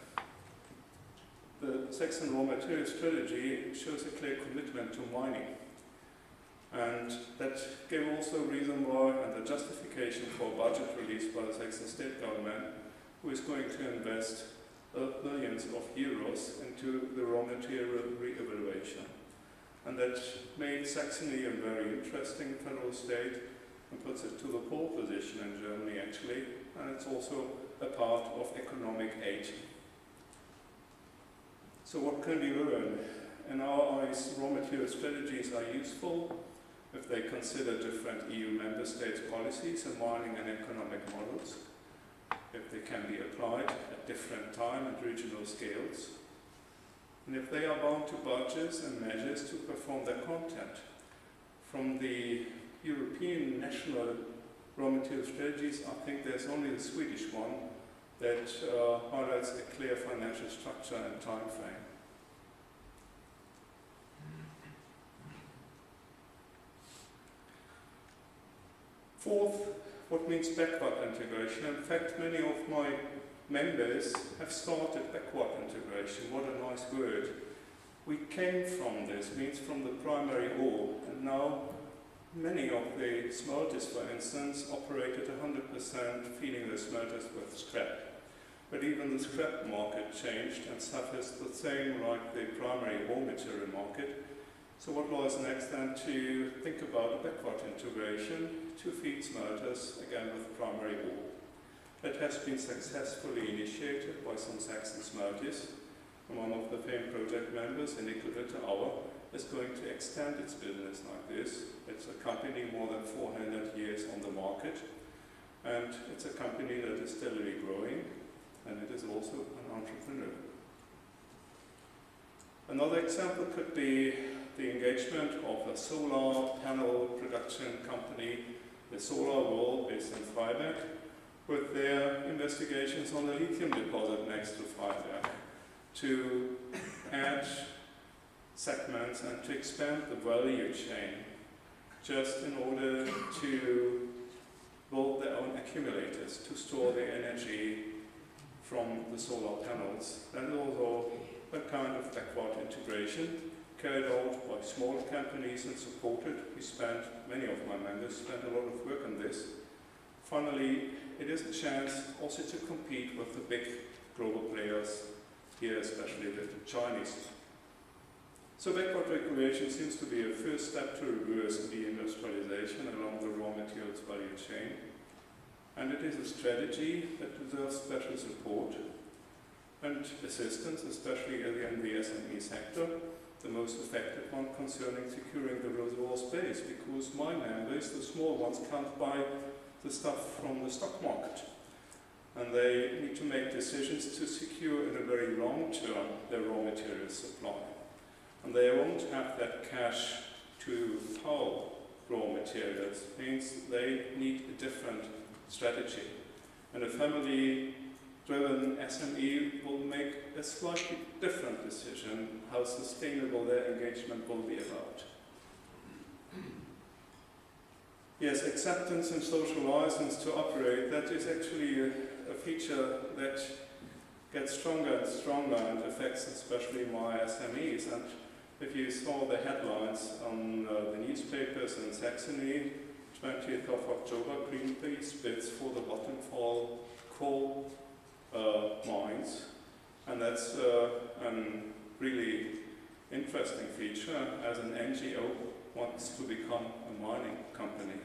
the Saxon raw material strategy shows a clear commitment to mining. And that gave also a reason why, and the justification for a budget released by the Saxon state government, who is going to invest millions of euros into the raw material re-evaluation. And that made Saxony a very interesting federal state and puts it to the pole position in Germany actually, and it's also a part of economic aid. So what can we learn? In our eyes, raw material strategies are useful if they consider different EU member states' policies and mining and economic models, if they can be applied at different time and regional scales, and if they are bound to budgets and measures to perform their content. From the European national raw material strategies, I think there's only the Swedish one that highlights a clear financial structure and time frame. Fourth, what means backward integration? In fact, many of my members have started backward integration. What a nice word. We came from this, means from the primary ore, and now many of the smelters, for instance, operated 100% feeding the smelters with scrap. But even the scrap market changed and suffers the same like the primary ore material market. So what lies next then? To think about a backward integration to feed smelters, again with primary ore. That has been successfully initiated by some Saxon smelters. And one of the famed project members, Auer, is going to extend its business like this. It's a company more than 400 years on the market, and it's a company that is steadily growing, and it is also an entrepreneur. Another example could be the engagement of a solar panel production company, the Solar World, based in Freiberg, with their investigations on the lithium deposit next to Freiberg, to add segments and to expand the value chain, just in order to build their own accumulators to store the energy from the solar panels. And also a kind of backward integration carried out by smaller companies and supported. Many of my members spent a lot of work on this. Finally, it is a chance also to compete with the big global players here, especially with the Chinese. So backward regulation seems to be a first step to reverse deindustrialization along the raw materials value chain. And it is a strategy that deserves special support and assistance, especially in the SME sector, the most effective one concerning securing the resource base, because my members, the small ones, can't buy the stuff from the stock market. And they need to make decisions to secure in a very long term their raw material supply. And they won't have that cash to power raw materials. It means they need a different strategy. And a family-driven SME will make a slightly different decision how sustainable their engagement will be about. Yes, acceptance and social license to operate, that is actually a feature that gets stronger and stronger and affects especially my SMEs. And if you saw the headlines on the newspapers in Saxony, 20th of October, Greenpeace bids for the Vattenfall coal mines. And that's a really interesting feature, as an NGO wants to become a mining company.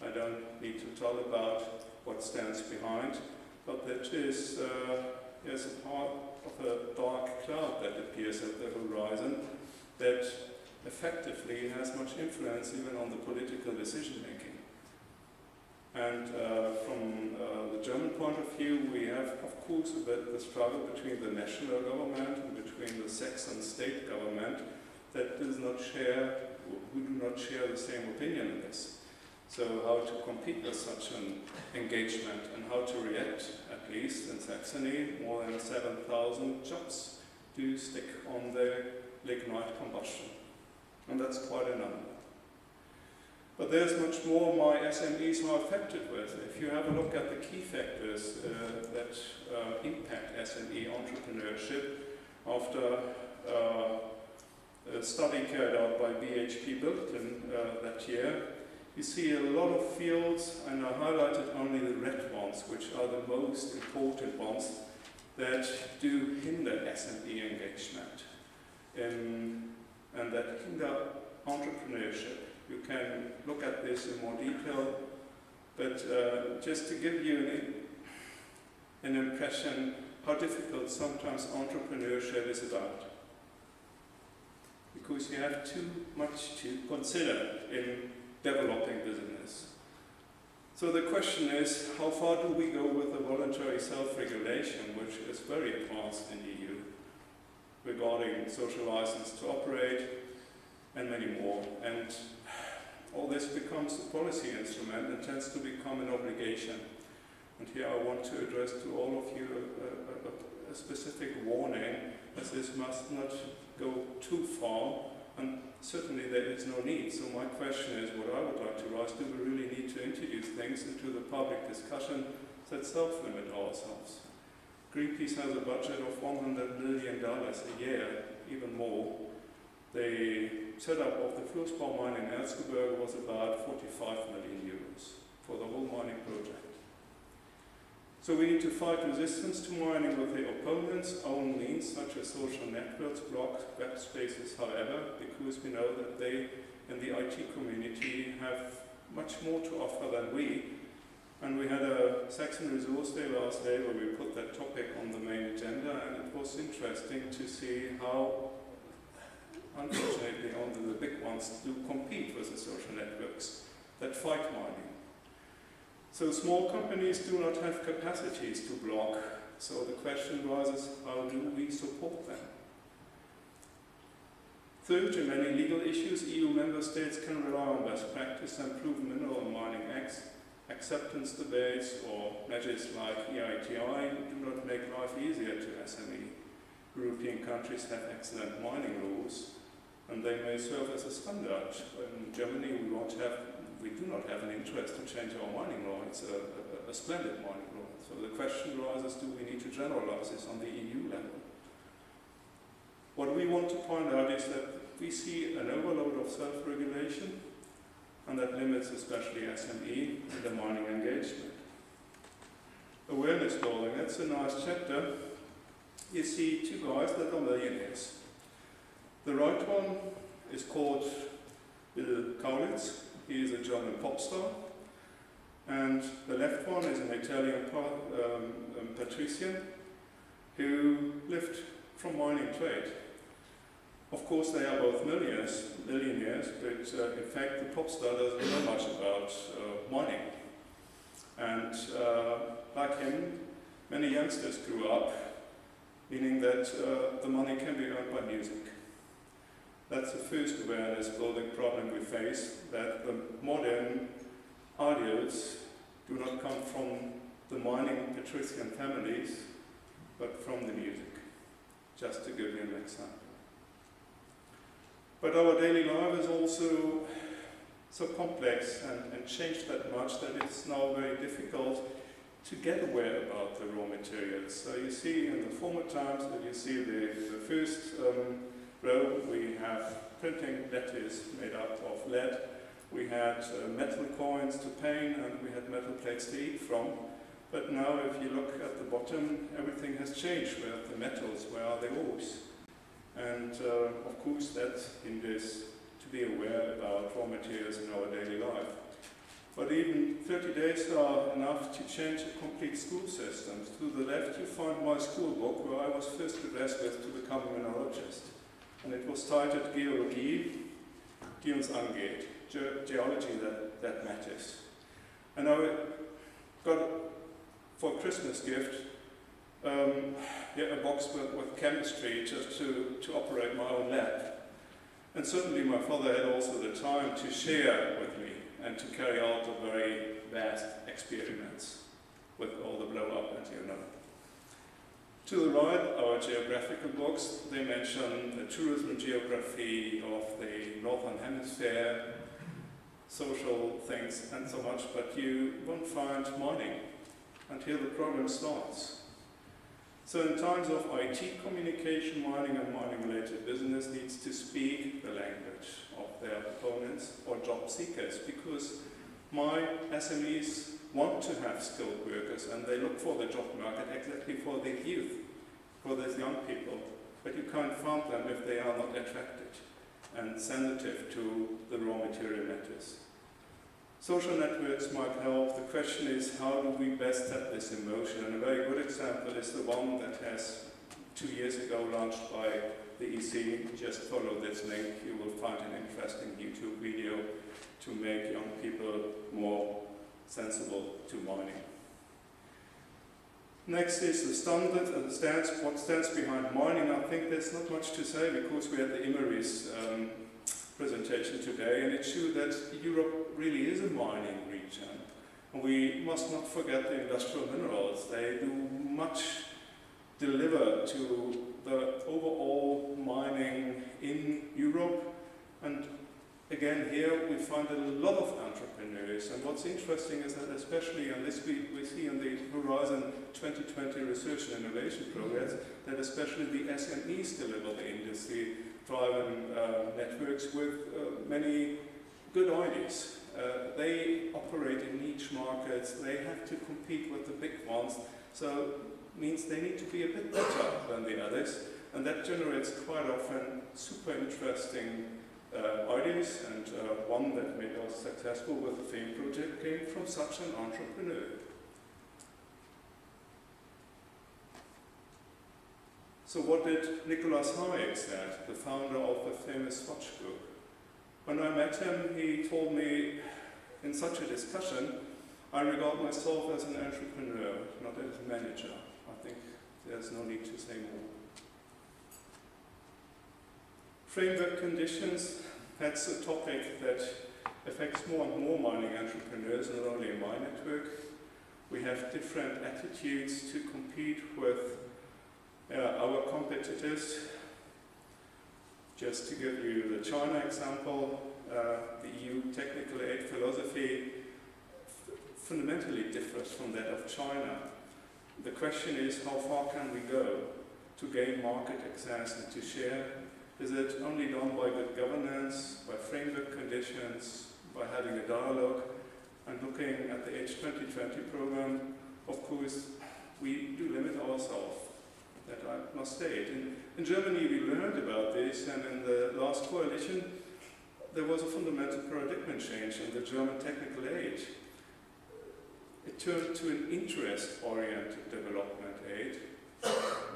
I don't need to tell about what stands behind, but that is a part of a dark cloud that appears at the horizon that effectively has much influence even on the political decision making. And from the German point of view, we have, of course, the struggle between the national government and between the Saxon state government that does not share, who do not share the same opinion in this. So how to compete with such an engagement and how to react, at least in Saxony, more than 7,000 jobs do stick on the lignite combustion. And that's quite a number. But there's much more my SMEs are affected with. If you have a look at the key factors that impact SME entrepreneurship, after a study carried out by BHP Billiton that year, you see a lot of fields, and I highlighted only the red ones, which are the most important ones that do hinder SME engagement and that hinder entrepreneurship. You can look at this in more detail, but just to give you an impression how difficult sometimes entrepreneurship is about. Because you have too much to consider in developing business. So the question is, how far do we go with the voluntary self-regulation, which is very advanced in the EU, regarding social license to operate, and many more. And all this becomes a policy instrument and tends to become an obligation. And here I want to address to all of you a specific warning, as this must not go too far, and certainly there is no need. So my question is, what I would like to raise, do we really need to introduce things into the public discussion that self-limit ourselves? Greenpeace has a budget of $100 million a year, even more. The setup of the fluorspar mine in Erzgebirge was about 45 million euros for the whole mining project. So we need to fight resistance to mining with the opponents' own means, such as social networks, blogs, web spaces, however, because we know that they in the IT community have much more to offer than we. And we had a Saxon Resource Day last day where we put that topic on the main agenda, and it was interesting to see how, unfortunately, only the big ones do compete with the social networks that fight mining. So small companies do not have capacities to block, so the question rises, how do we support them? Third, in many legal issues, EU member states can rely on best practice and proven mineral and mining acts. Acceptance debates or measures like EITI do not make life easier to SME. European countries have excellent mining rules, and they may serve as a standard. In Germany, we do not have an interest to change our mining law. It's a splendid mining law. So the question arises, do we need to generalize this on the EU level? What we want to point out is that we see an overload of self-regulation, and that limits especially SME and the mining engagement. Awareness building, that's a nice chapter. You see two guys that are millionaires. The right one is called Bill Kaulitz. He is a German pop star. And the left one is an Italian patrician who lived from mining trade. Of course, they are both millionaires, but in fact, the pop star doesn't know much about mining. And like him, many youngsters grew up, meaning that the money can be earned by music. That's the first awareness building problem we face, that the modern ideals do not come from the mining patrician families, but from the music, just to give you an example. But our daily life is also so complex and changed that much that it's now very difficult to get aware about the raw materials. So you see in the former times that you see the first row, we have printing letters made up of lead. We had metal coins to paint, and we had metal plates to eat from. But now if you look at the bottom, everything has changed. Where are the metals? Where are the ores? And of course that hinders to be aware about raw materials in our daily life. But even 30 days are enough to change a complete school system. To the left you find my school book where I was first addressed with to become a mineralogist. And it was titled Geological, die uns angeht, geology that matters. And I got, for Christmas gift, a box with chemistry just to operate my own lab. And certainly my father had also the time to share with me and to carry out the very vast experiments with all the blow-up and you know. To the right, our geographical books, they mention the tourism geography of the Northern Hemisphere, social things and so much, but you won't find mining until the problem starts. So in times of IT communication, mining and mining-related business needs to speak the language of their opponents or job seekers, because my SMEs want to have skilled workers and they look for the job market exactly for the youth, for these young people, but you can't find them if they are not attracted and sensitive to the raw material matters. Social networks might help. The question is, how do we best set this in motion? And a very good example is the one that has 2 years ago launched by the EC. Just follow this link. You will find an interesting YouTube video to make young people more sensible to mining. Next is the standard and what stands behind mining. I think there's not much to say because we had the Imery's presentation today, and it showed that Europe really is a mining region. And we must not forget the industrial minerals. They do much deliver to the overall mining in Europe. And again, here we find a lot of entrepreneurs. And what's interesting is that especially, and this we see in the Horizon 2020 Research and Innovation Programs, that especially the SMEs deliver the industry driven networks with many good ideas. They operate in niche markets, they have to compete with the big ones, so it means they need to be a bit better than the others, and that generates quite often super interesting ideas, and one that made us successful with the FAME project came from such an entrepreneur. So what did Nicholas Hayek say, the founder of the famous Swatch Group? When I met him, he told me in such a discussion, I regard myself as an entrepreneur, not as a manager. I think there's no need to say more. Framework conditions, that's a topic that affects more and more mining entrepreneurs, not only in my network. We have different attitudes to compete with our competitors. Just to give you the China example, the EU technical aid philosophy fundamentally differs from that of China. The question is, how far can we go to gain market access and to share? Is it only done by good governance, by framework conditions, by having a dialogue? And looking at the H2020 program, of course, we do limit ourselves. That I must state. In Germany we learned about this, and in the last coalition there was a fundamental paradigm change in the German technical aid. It turned to an interest-oriented development aid.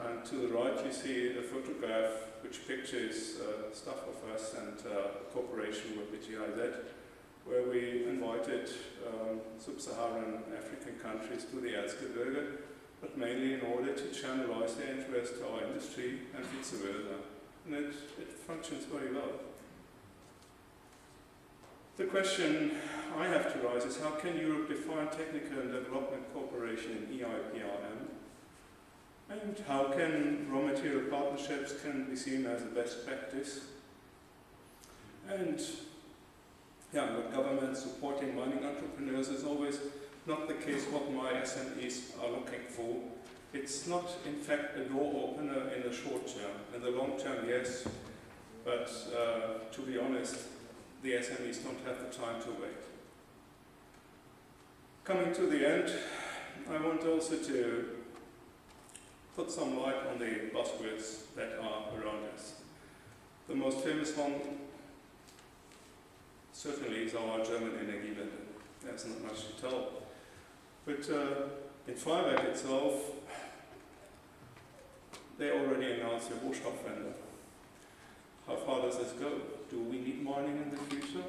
And to the right you see a photograph which pictures stuff of us and cooperation with the GIZ, where we invited sub-Saharan African countries to the Erzgebirge, but mainly in order to channelize their interest to our industry and vice versa. And it functions very well. The question I have to raise is, how can Europe define technical and development cooperation in EIPRM? And how can raw material partnerships can be seen as a best practice? And with government supporting mining entrepreneurs is always not the case what my SMEs are looking for. It's not, in fact, a door opener in the short term. In the long term, yes, but to be honest, the SMEs don't have the time to wait. Coming to the end, I want also to put some light on the buzzwords that are around us. The most famous one certainly is our German Energiewende. There's not much to tell. But in Freiberg itself, they already announced a Rohstoffwende. How far does this go? Do we need mining in the future?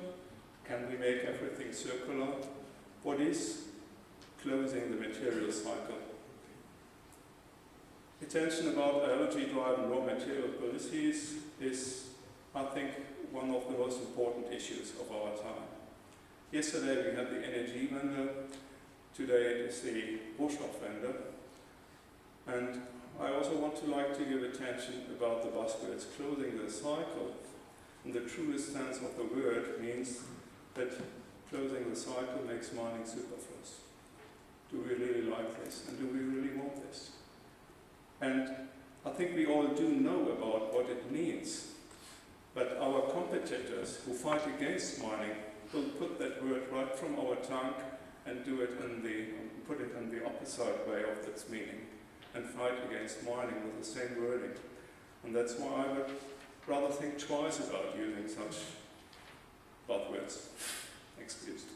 Can we make everything circular? What is closing the material cycle? Attention about biology-driven raw material policies is, I think, one of the most important issues of our time. Yesterday we had the energy vendor, today it is the rohstoff vendor, and I also want to give attention about the buzzwords. Closing the cycle, in the truest sense of the word, means that closing the cycle makes mining superfluous. Do we really like this? And do we really want this? And I think we all do know about what it means. But our competitors who fight against mining will put that word right from our tongue and do it put it in the opposite way of its meaning and fight against mining with the same wording. And that's why I would rather think twice about using such buzzwords. Excused.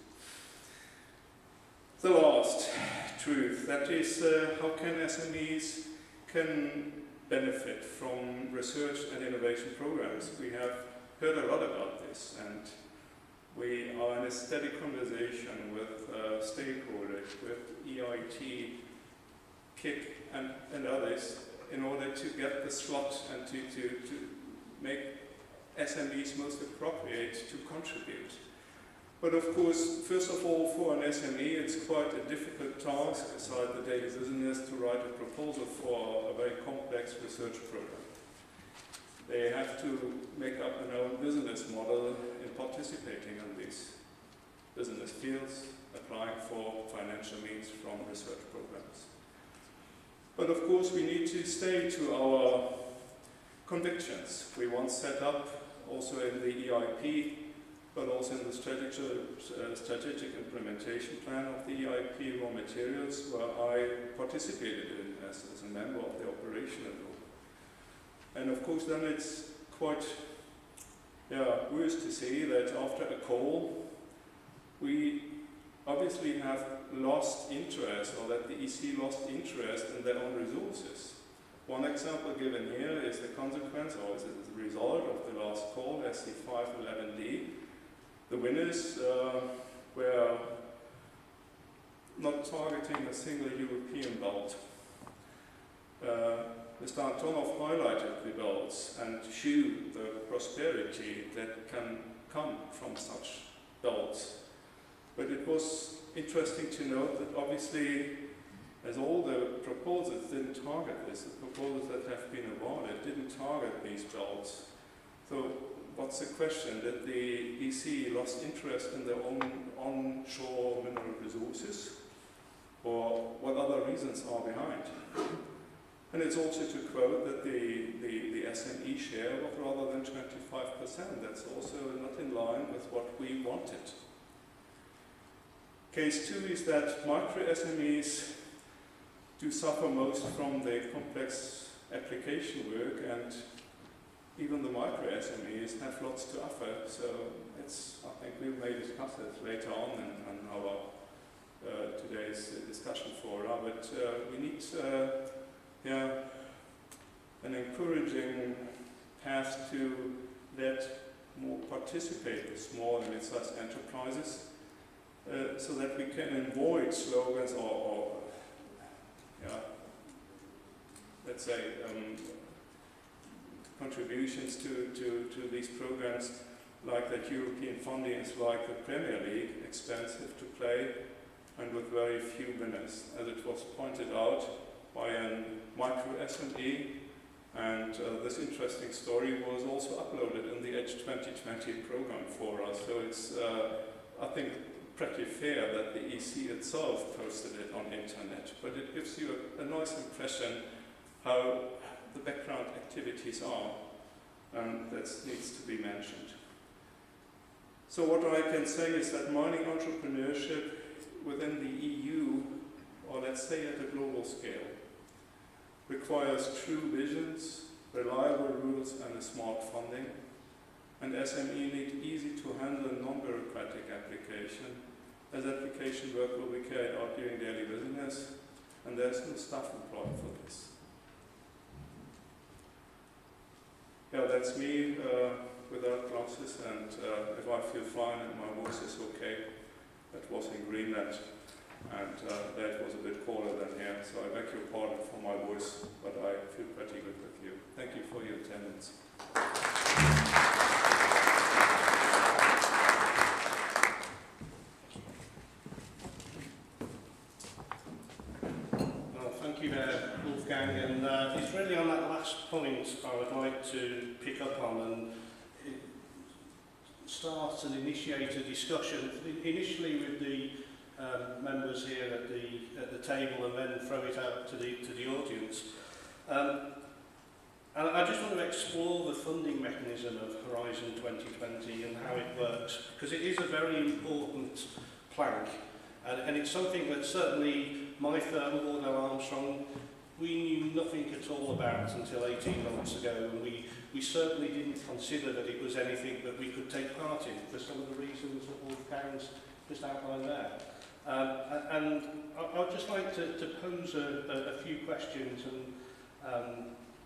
The last truth, that is how can SMEs can benefit from research and innovation programs. We have heard a lot about this, and we are in a steady conversation with stakeholders, with EIT, KIC and others in order to get the slot and to make SMEs most appropriate to contribute. But of course, first of all, for an SME, it's quite a difficult task beside the daily business to write a proposal for a very complex research program. They have to make up an own business model in participating in these business fields, applying for financial means from research programs. But of course, we need to stay to our convictions. We once set up, also in the EIP, but also in the strategic implementation plan of the EIP RawMaterials, where I participated in as a member of the operational group. And of course, then it's quite worse to see that after a call, we obviously have lost interest, or that the EC lost interest in their own resources. One example given here is the consequence, or is the result of the last call, SC511D. The winners were not targeting a single European belt. Mr. Antonov highlighted the belts and showed the prosperity that can come from such belts. But it was interesting to note that obviously, as all the proposals didn't target this, the proposals that have been awarded didn't target these belts. So what's the question? That the EC lost interest in their own onshore mineral resources? Or what other reasons are behind? And it's also to quote that the SME share of rather than 25%. That's also not in line with what we wanted. Case 2 is that micro SMEs do suffer most from the complex application work, and even the micro SMEs have lots to offer. So I think we may discuss it later on in our today's discussion fora, but we need an encouraging path to let more participate with small and mid-sized enterprises, so that we can avoid slogans or let's say contributions to these programs, like that European funding is like the Premier League, expensive to play and with very few winners, as it was pointed out by a micro SME, and this interesting story was also uploaded in the Edge 2020 program for us. So it's, I think, pretty fair that the EC itself posted it on internet, but it gives you a nice impression how the background activities are, and that needs to be mentioned. So what I can say is that mining entrepreneurship within the EU, or let's say at a global scale, requires true visions, reliable rules and a smart funding, and SME need easy to handle non-bureaucratic application, as application work will be carried out during daily business, and there's no staff employed for this. yeah, that's me without glasses, and if I feel fine and my voice is okay, that was in Greenland, and that was a bit colder than here, so I beg your pardon for my voice, but I feel pretty good with you. Thank you for your attendance. Thank you there, Wolfgang, and it's really on that last point I would like to pick up on and start and initiate a discussion, initially with the members here at the table, and then throw it out to the audience. And I just want to explore the funding mechanism of Horizon 2020 and how it works, because it is a very important plank, and it's something that certainly my firm, Wardell Armstrong, we knew nothing at all about until 18 months ago, and we certainly didn't consider that it was anything that we could take part in for some of the reasons that Wolfgang's just outlined there. And I'd just like to pose a few questions, and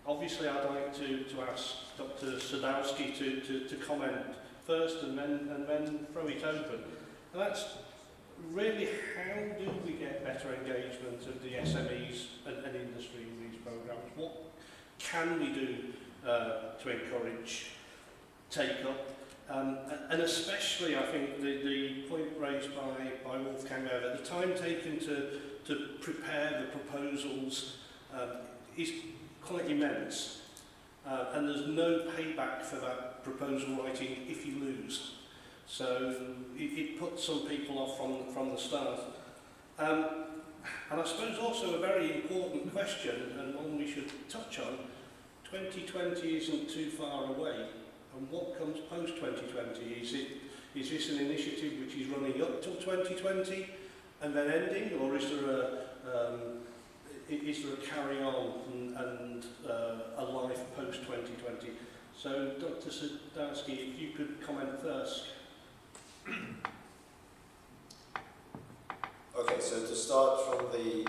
obviously I'd like to ask Dr. Sadowski to comment first and then throw it open. And that's really, how do we get better engagement of the SMEs and industry in these programmes? What can we do to encourage take-up? And especially, I think, the point raised by Wolfgang there, that the time taken to prepare the proposals is quite immense. And there's no payback for that proposal writing if you lose. So it puts some people off from the start. And I suppose also a very important question, and one we should touch on, 2020 isn't too far away. And what comes post-2020? Is this an initiative which is running up till 2020 and then ending, or is there a carry on and a life post-2020? So, Dr. Sadowski, if you could comment first. Okay, so to start from the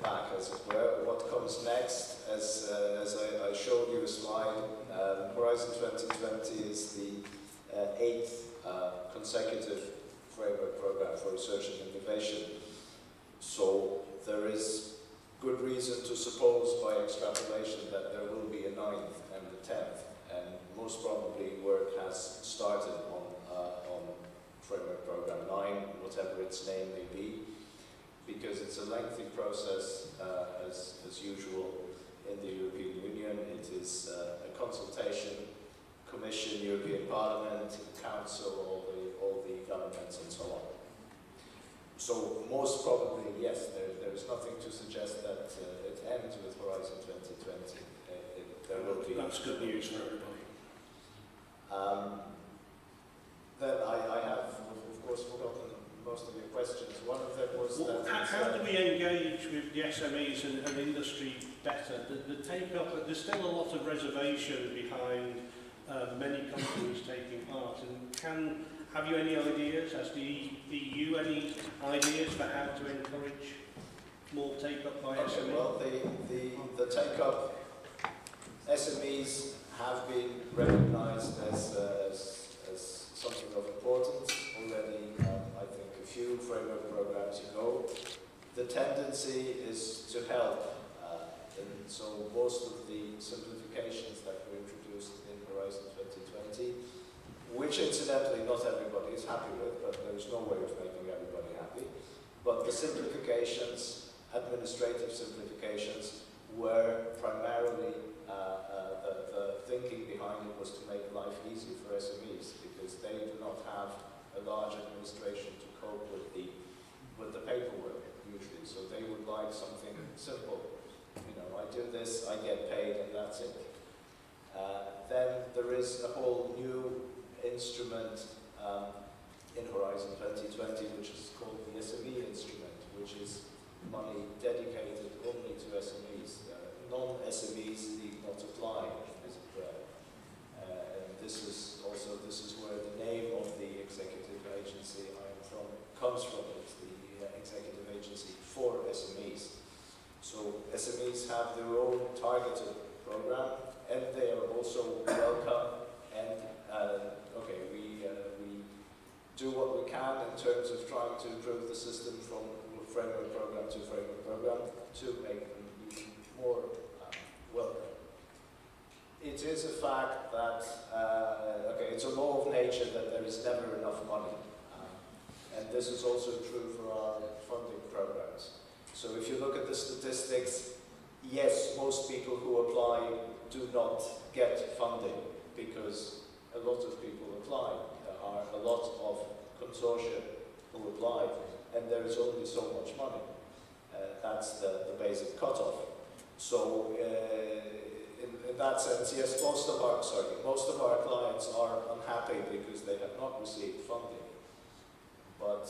back, as it were, what comes next, as I showed you a slide, Horizon 2020 is the 8th consecutive Freiberg program for research and innovation. So there is good reason to suppose by extrapolation that there will be a 9th and a 10th, and most probably work has started on Framework Program 9, whatever its name may be, because it's a lengthy process, as usual in the European Union. It is a consultation, Commission, European Parliament, Council, all the governments and so on. So most probably, yes, there is nothing to suggest that it ends with Horizon 2020. There will be. That's good news for everybody. Then I have, of course, forgotten most of your questions. One of them was how do we engage with the SMEs and industry better? The take-up, there's still a lot of reservation behind many companies taking part. And have you any ideas, has the EU any ideas for how to encourage more take-up by SMEs? Well, the take-up, SMEs have been recognised as something of importance already, I think, a few framework programs ago. The tendency is to help, and so most of the simplifications that were introduced in Horizon 2020, which incidentally not everybody is happy with, but there is no way of making everybody happy, but the simplifications, administrative simplifications, were primarily the thinking behind it was to make life easy for SMEs, because they do not have a large administration to cope with the paperwork usually. So they would like something simple. You know, I do this, I get paid, and that's it. Then there is a whole new instrument in Horizon 2020, which is called the SME instrument, which is money dedicated only to SMEs. Non-SMEs need not apply, as it were. And this is where the name of the executive agency I am from comes from. It's the executive agency for SMEs. So SMEs have their own targeted program, and they are also welcome. And okay, we do what we can in terms of trying to improve the system from framework program to framework program to make them even more welcome. It is a fact that, okay, it's a law of nature that there is never enough money. And this is also true for our funding programs. So if you look at the statistics, yes, most people who apply do not get funding because a lot of people apply. There are a lot of consortia who apply, and there is only so much money. That's the basic cutoff. So in that sense, yes, most of our clients are unhappy because they have not received funding. But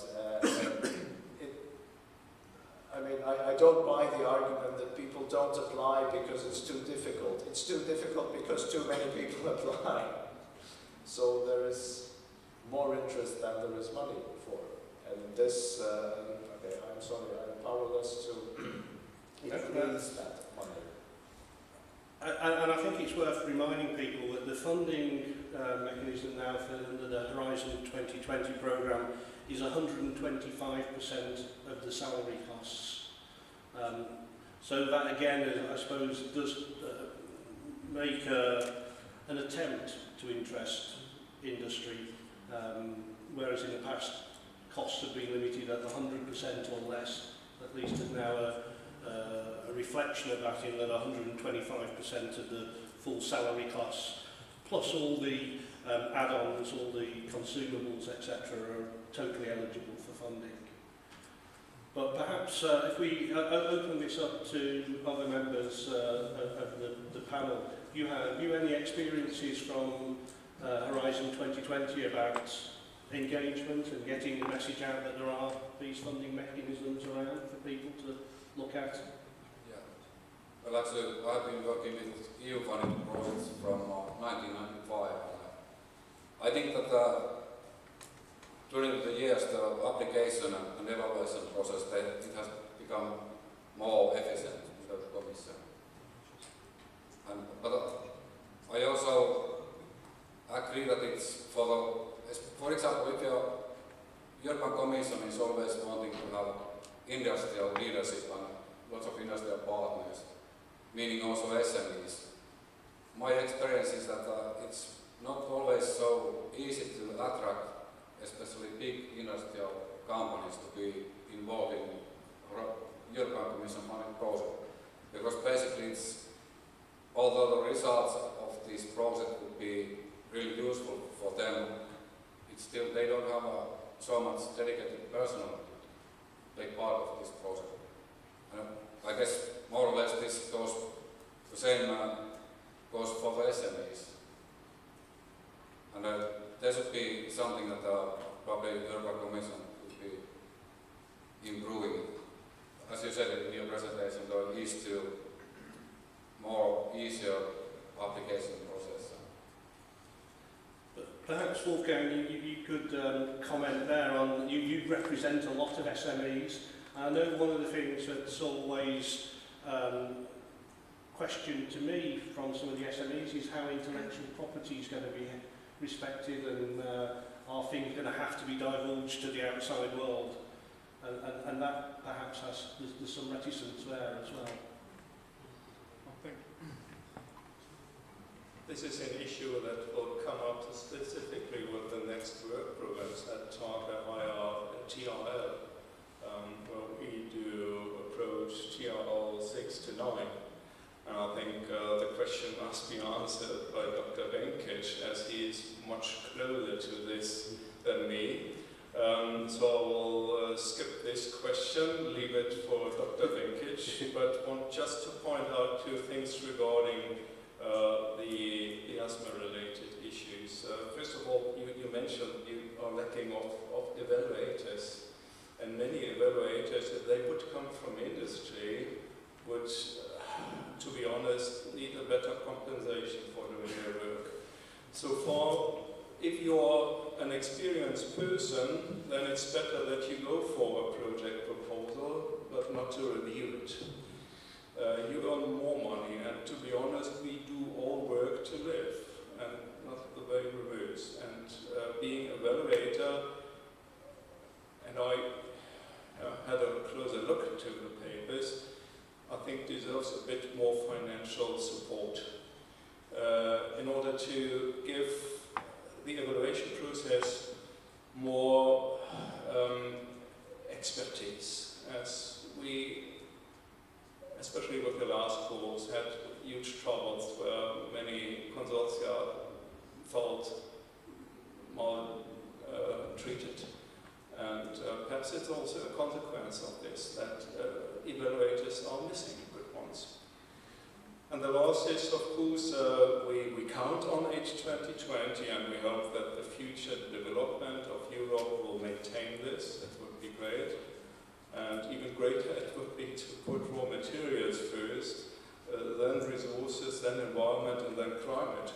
I mean, I don't buy the argument that people don't apply because it's too difficult. It's too difficult because too many people apply. So there is more interest than there is money for. And this, okay, I'm sorry, I'm powerless to increase that money. And I think it's worth reminding people that the funding mechanism now for under the Horizon 2020 programme is 125% of the salary costs. So that again, I suppose, does make an attempt to interest industry, whereas in the past costs have been limited at 100% or less. At least is now a reflection of that in that 125% of the full salary costs, plus all the add-ons, all the consumables, etc., are totally eligible for funding. But perhaps if we open this up to other members of the panel, have you any experiences from Horizon 2020 about engagement and getting the message out that there are these funding mechanisms around for people to look at? Yeah. Well, actually, I've been working with EU-funded projects from 1995. I think that during the years, the application and evaluation process, it has become more efficient in the Commission. But I also agree that it's for example, if your European Commission is always wanting to have industrial leadership and lots of industrial partners, meaning also SMEs, my experience is that it's not always so easy to attract especially big industrial companies to be involved in European Commission funded project. Because basically it's, although the results of this project would be really useful for them, it's still they don't have so much dedicated personnel to take part of this project. And I guess more or less this goes, the same goes for the SMEs. And there should be something that probably the European Commission would be improving. As you said in your presentation, going east to more easier application process. But perhaps, Wolfgang, you could comment there on, you represent a lot of SMEs. I know one of the things that's always questioned to me from some of the SMEs is how intellectual property is going to be respected, and are things going to have to be divulged to the outside world, and that perhaps there's some reticence there as well. I think this is an issue that will come up specifically with the next work programs at TARCA, IR, and TRL, where we do approach TRL 6 to 9. And I think the question must be answered by Dr. Benkitsch, as he is much closer to this than me. So I will skip this question, leave it for Dr. Benkitsch, but want just to point out two things regarding the EASME-related issues. First of all, you mentioned you are lacking of evaluators, and many evaluators, if they would come from industry, would, to be honest, need a better compensation for doing their work. So far, if you are an experienced person, then it's better that you go for a project proposal, but not to review it. You earn more money, and to be honest, we needed more financial support in order to give the evaluation process more expertise, as we, especially with the last calls, had huge troubles where many consortia felt treated. And perhaps it's also a consequence of this, that evaluators are missing good ones. And the last is, of course, we count on H2020, and we hope that the future development of Europe will maintain this. That would be great. And even greater it would be to put raw materials first, then resources, then environment, and then climate.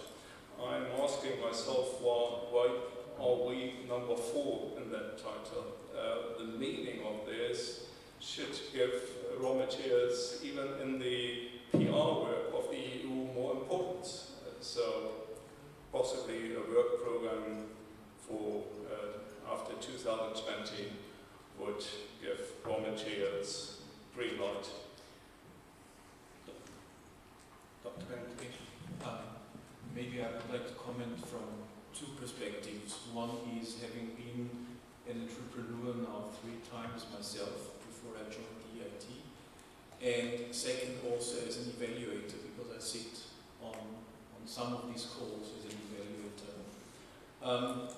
I'm asking myself, why are we number 4 in that title? The meaning of this should give raw materials, even in the PR work of the EU, more importance. So possibly a work program for after 2020 would give raw materials green light. Dr. Benkitsch. Maybe I would like to comment from 2 perspectives. One is having been an entrepreneur now 3 times myself before I joined the EIT, and second also as an evaluator, because I sit on some of these calls as an evaluator.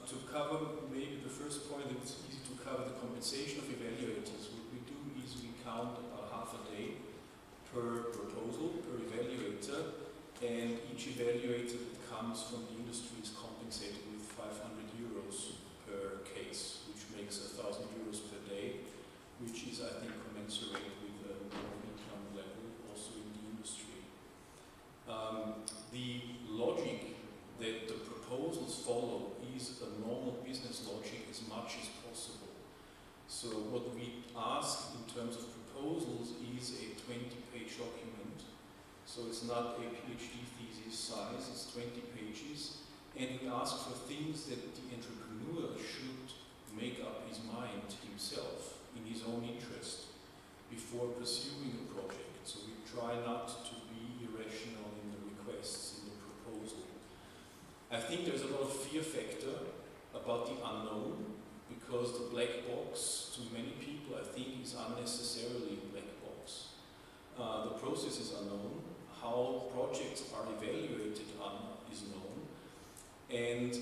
To cover maybe the first point, it's easy to cover the compensation of evaluators. What we do is we count about half a day per proposal, per evaluator, and each evaluator that comes from the industry is compensated with 500 euros per case, which makes 1,000 euros per day, which is, I think, commensurate with the income level also in the industry. The logic that the proposals follow is a normal business logic as much as possible. So what we ask in terms of proposals is a 20-page document. So it's not a PhD thesis size, it's 20 pages. And we ask for things that the entrepreneur should make up his mind himself in his own interest before pursuing a project. So we try not to be irrational in the requests, in the proposal. I think there's a lot of fear factor about the unknown, because the black box, to many people, I think, is unnecessarily a black box. The process is unknown. How projects are evaluated is known. And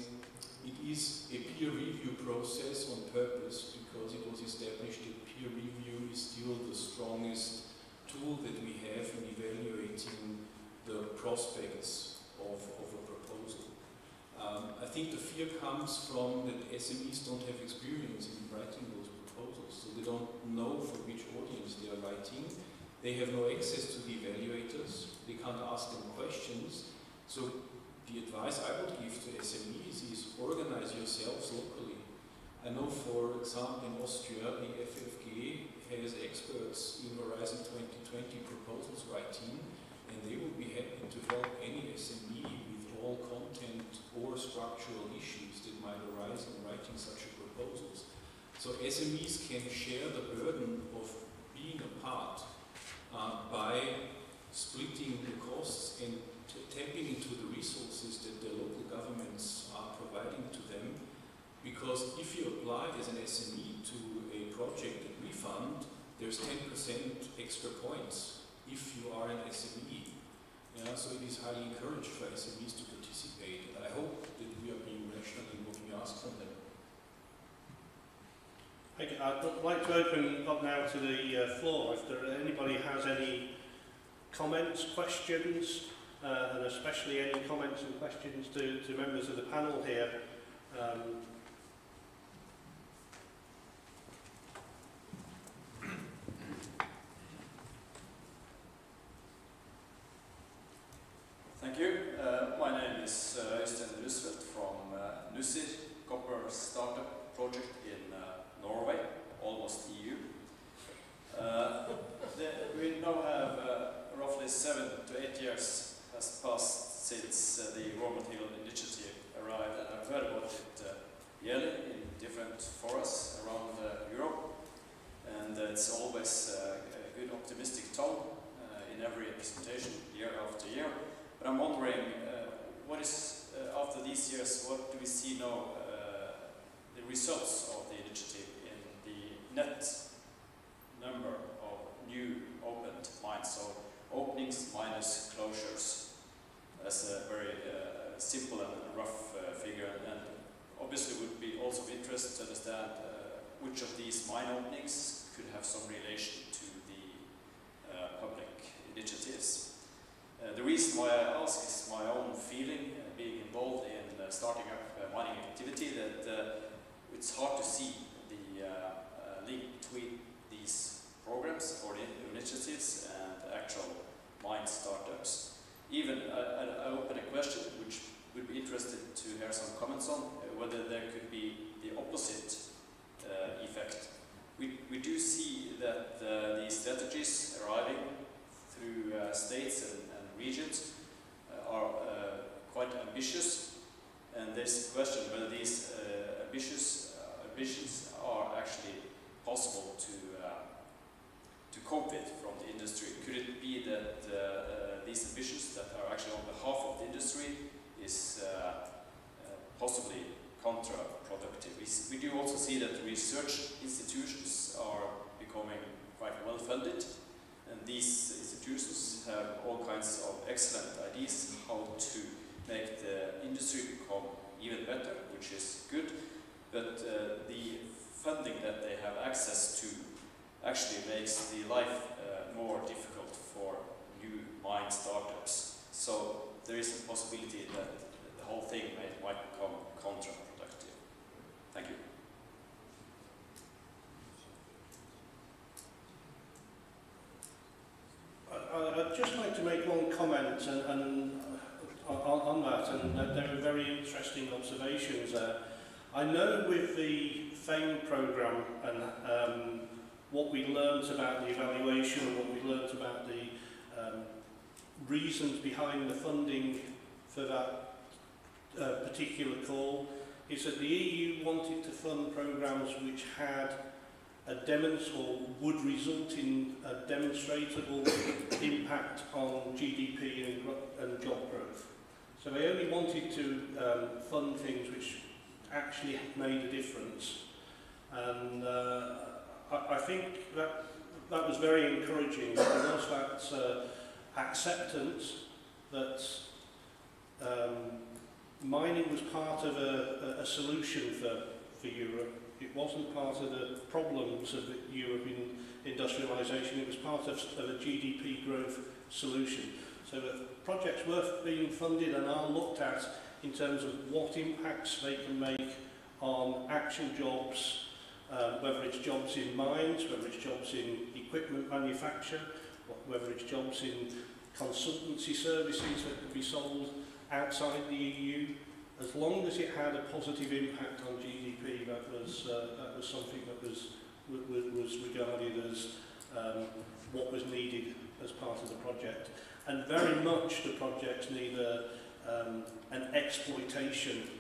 it is a peer review process on purpose, because it was established that peer review is still the strongest tool that we have in evaluating the prospects of a proposal. I think the fear comes from that SMEs don't have experience in writing those proposals, so they don't know for which audience they are writing. They have no access to the evaluators, they can't ask them questions. So the advice I would give to SMEs is organize yourselves locally. I know, for example, in Austria, the FFG has experts in Horizon 2020 proposals writing, and they would be happy to help any SME with all content or structural issues that might arise in writing such proposals. So SMEs can share the burden of being a part by splitting the costs and tapping into the resources that the local governments are providing to them. Because if you apply as an SME to a project that we fund, there's 10% extra points if you are an SME. Yeah, so it is highly encouraged for SMEs to participate. And I hope that we are being rational in what we ask from them. Okay, I'd like to open up now to the floor. If anybody has any comments, questions, and especially any comments and questions to members of the panel here. Thank you. My name is Øystein Rusfeldt from Nussir, copper startup project in Norway, almost EU. We now have roughly 7 to 8 years has passed since the RawMaterials initiative arrived, and I've heard about it yearly in different forums around Europe, and it's always a good optimistic tone in every presentation, year after year. But I'm wondering, what is, after these years, what do we see now, the results of the initiative in the net number of new opened mines, so openings minus closures, as a very simple and rough figure, and obviously would be also of interest to understand which of these mine openings could have some relation to the public initiatives. The reason why I ask is my own feeling, being involved in starting up mining activity, that it's hard to see the link between these programs or the initiatives and actual mine startups. Even I open a question which would be interested to hear some comments on, whether there could be the opposite effect. We do see that these strategies arriving through states and regions are quite ambitious, and there's a question whether these ambitions are actually possible to cope with from the industry. Could it be that these ambitions that are actually on behalf of the industry is possibly counterproductive? We do also see that research institutions are becoming quite well funded, and these institutions have all kinds of excellent ideas how to make the industry become even better, which is good, but the funding that they have access to actually makes the life more difficult for new mine startups. So there is a possibility that the whole thing might become counterproductive. Thank you. I'd just like to make one comment on that, and there are very interesting observations there. I know with the FAME programme and what we learnt about the evaluation and what we learnt about the reasons behind the funding for that particular call, is that the EU wanted to fund programmes which had or would result in a demonstrable impact on GDP and job growth. So they only wanted to fund things which actually made a difference. And I think that was very encouraging. There was that acceptance that mining was part of a solution for Europe. It wasn't part of the problems of European industrialisation, it was part of a GDP growth solution. So that projects were being funded and are looked at in terms of what impacts they can make on actual jobs, whether it's jobs in mines, whether it's jobs in equipment manufacture, whether it's jobs in consultancy services that could be sold outside the EU. As long as it had a positive impact on GDP, that was something that was regarded as what was needed as part of the project. And very much the projects need an exploitation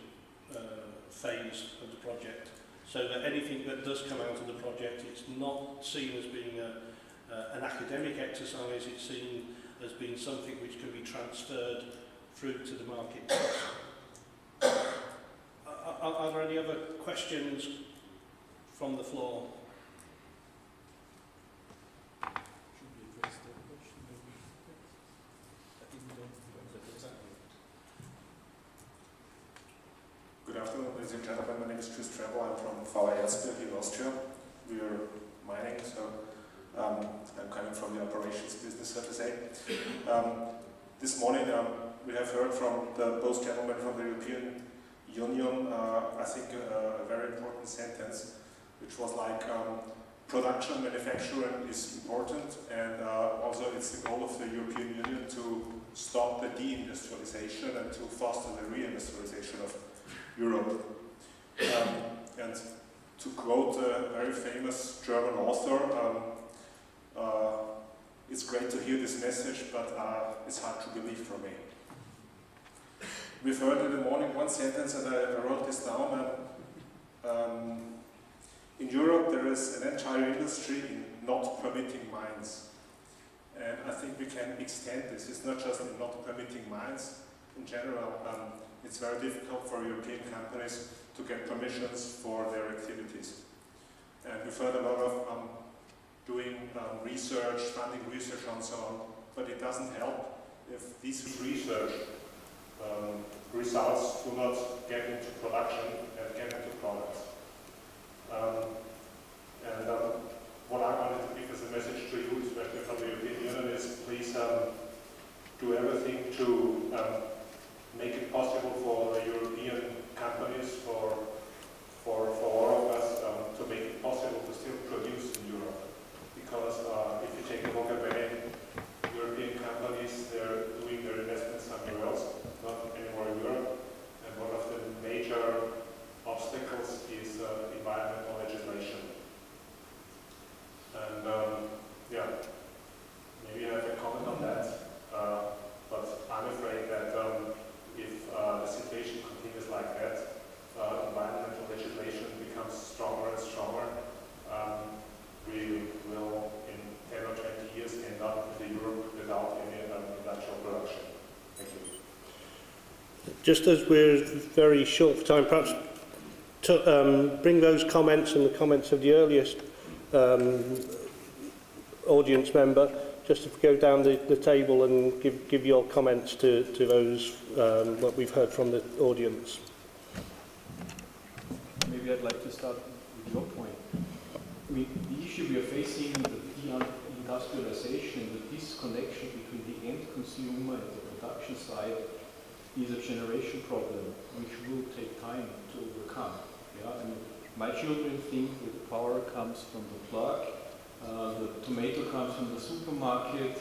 phase of the project, so that anything that does come out of the project, it's not seen as being an academic exercise, it's seen as being something which can be transferred through to the marketplace. Are there any other questions from the floor? Good afternoon, ladies and gentlemen. My name is Chris Trevor. I'm from EASME in Austria. We are mining, so I'm coming from the operations business, so to say. This morning we have heard from both gentlemen from the European Union, I think a very important sentence, which was like production, manufacturing is important, and also it's the goal of the European Union to stop the deindustrialization and to foster the reindustrialization of Europe. And to quote a very famous German author, it's great to hear this message, but it's hard to believe for me. We've heard in the morning one sentence, and I wrote this down. In Europe, there is an entire industry in not permitting mines. And I think we can extend this. It's not just in not permitting mines. In general, it's very difficult for European companies to get permissions for their activities. And we've heard a lot of doing research, funding research and so on, but it doesn't help if these research results do not get into production and get into products. What I wanted to give as a message to you, especially from the European Union, is please do everything to make it possible for the European companies, for all of us, to make it possible to still produce in Europe. Because if you take a look at many European companies, they're doing their investments somewhere else, not anymore in Europe. And one of the major obstacles is environmental legislation. And yeah, maybe you have a comment on that. But I'm afraid that if the situation continues like that, environmental legislation becomes stronger and stronger. We will, in 10 or 20 years, end up with Europe without any industrial production. Thank you. Just as we're very short for time, perhaps to bring those comments and the comments of the earliest audience member, just to go down the table and give your comments to those what we've heard from the audience. Maybe I'd like to start with your point. I mean, the issue we are facing, the deindustrialization, the disconnection between the end consumer and the production side, is a generation problem which will take time to overcome. Yeah? I mean, my children think that the power comes from the plug, the tomato comes from the supermarket,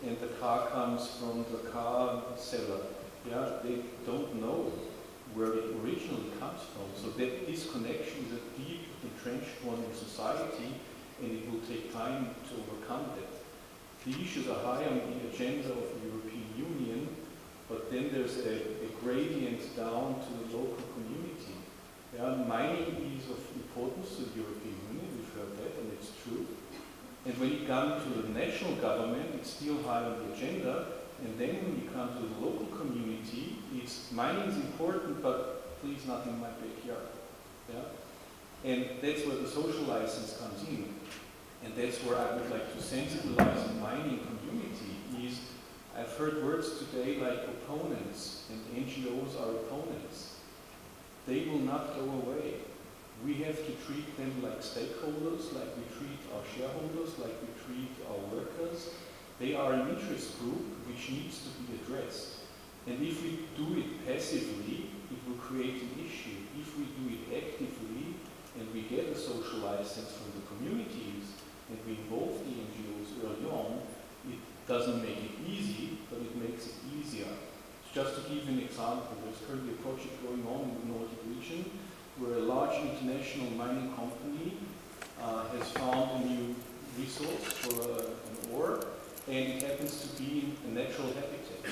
and the car comes from the car seller. Yeah? They don't know where it originally comes from. So that disconnection is a deep entrenched one in society, and it will take time to overcome that. The issues are high on the agenda of the European Union, but then there's a gradient down to the local community. Yeah, mining is of importance to the European Union, we've heard that, and it's true. And when you come to the national government, it's still high on the agenda. And then when you come to the local community, mining is important, but please not in my backyard. Yeah? And that's where the social license comes in. And that's where I would like to sensibilize the mining community is, I've heard words today like opponents, and NGOs are opponents. They will not go away. We have to treat them like stakeholders, like we treat our shareholders, like we treat our workers. They are an interest group which needs to be addressed. And if we do it passively, it will create an issue. If we do it actively, and we get a social license from the communities, and we involve the NGOs early on, it doesn't make it easy, but it makes it easier. Just to give an example, there's currently a project going on in the Nordic region where a large international mining company has found a new resource for an ore, and it happens to be a natural habitat.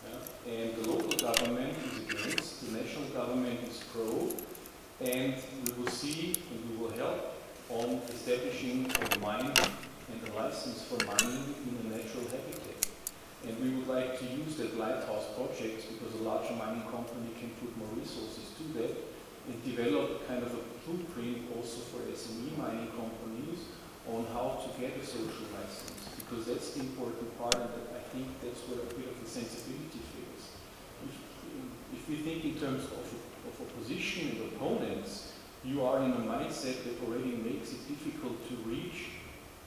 Yeah? And the local government is against, the national government is pro, and we will see and we will help on establishing a mine and a license for mining in a natural habitat. And we would like to use that lighthouse project because a larger mining company can put more resources to that and develop kind of a blueprint also for SME mining companies on how to get a social license, because that's the important part, and I think that's where a bit of the sensibility fails. If we think in terms of opposition and opponents, you are in a mindset that already makes it difficult to reach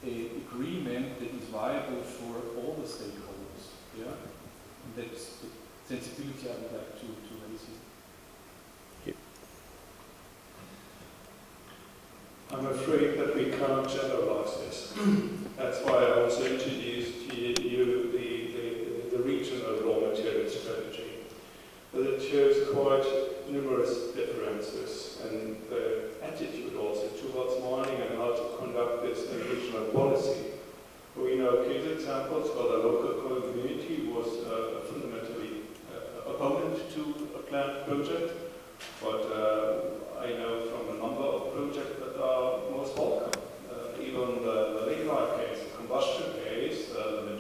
an agreement that is viable for all the stakeholders. Yeah? And that's the sensibility I would like to raise here. I'm afraid that we can't generalize this. That's why I also introduced to you the regional raw material strategy. But it shows quite numerous differences and the attitude also towards mining and how to conduct this in regional policy. We know case examples where the local community was fundamentally opponent to a planned project, but I know from a number of projects that are most welcome. Even the lignite case, the combustion case, the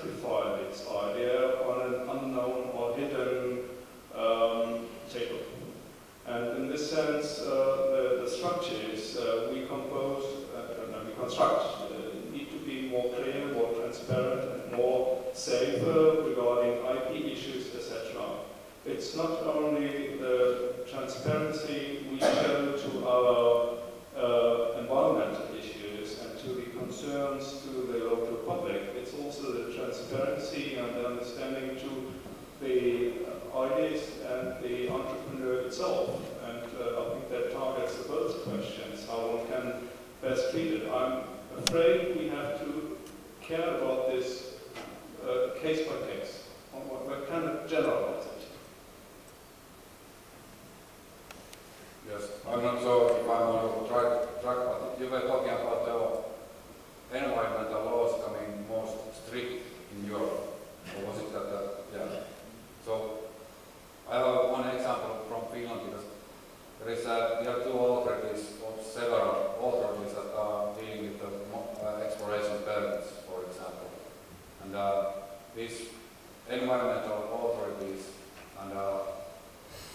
simplify its idea on an unknown or hidden table. And in this sense, the structures we compose and we construct need to be more clear, more transparent, and more safer regarding IP issues, etc. It's not only the transparency we show to our environmental issues and to the concerns to the local public, it's also the transparency and the understanding to the ideas and the entrepreneur itself. And I think that targets both questions, how one can best treat it. I'm afraid we have to care about this case by case. What kind of generalize it? Yes, I'm not sure if I'm on the track, but you were talking about the environmental laws coming most strict in Europe. Or was it that, yeah. So I have one example from Finland because there is we have two authorities, or several authorities that are dealing with the exploration permits, for example. And these environmental authorities and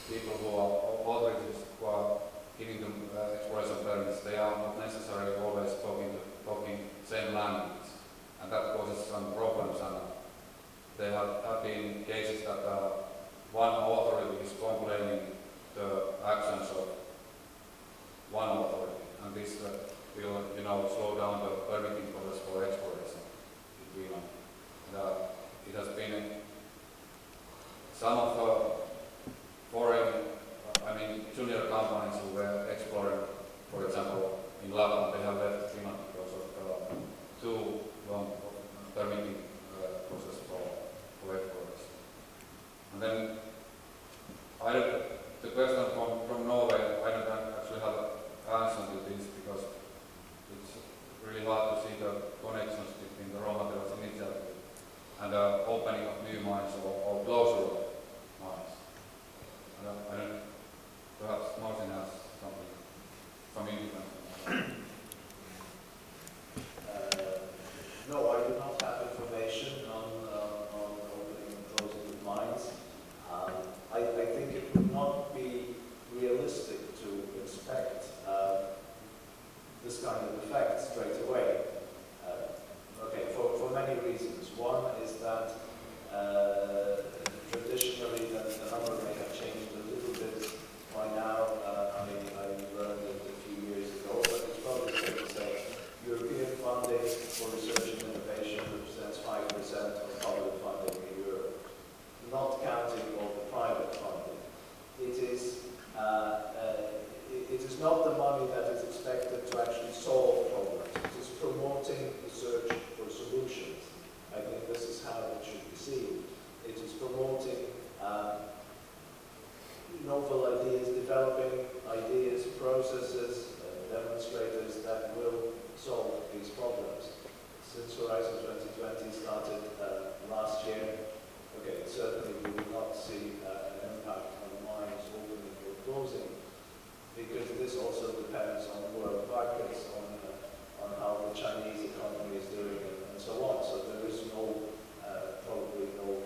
people who are authorities who are giving them exploration permits, they are not necessarily always talking same language, and that causes some problems. And there have been cases that one authority is complaining the actions of one authority, and this will, slow down the permitting process for exploration in Finland. It has been some of the foreign, junior companies who were exploring, for example, in Lapland, they have left Finland because of too long permitting process for exploration. And then the question from Norway, I don't actually have an answer to this because it's really hard to see the connections between the RawMaterials initiative and the opening of new mines or closure of mines. I don't, perhaps Marcin has some input. No, I do not have information on opening and closing of mines. I think it would not be realistic to expect this kind of effect straight away. For many reasons. One is that traditionally the number may have changed a little bit by now. I learned it a few years ago, but it's probably fair to say European funding for research and innovation represents 5% of public funding in Europe, not counting all the private funding. It is not the money that is expected to actually solve problems. It is promoting the search for solutions. I think this is how it should be seen. It is promoting novel ideas, developing ideas, processes, demonstrators that will solve these problems. Since Horizon 2020 started last year, certainly we will not see an impact on mines opening or closing, because this also depends on world markets, on how the Chinese economy is doing, and so on. So there is probably no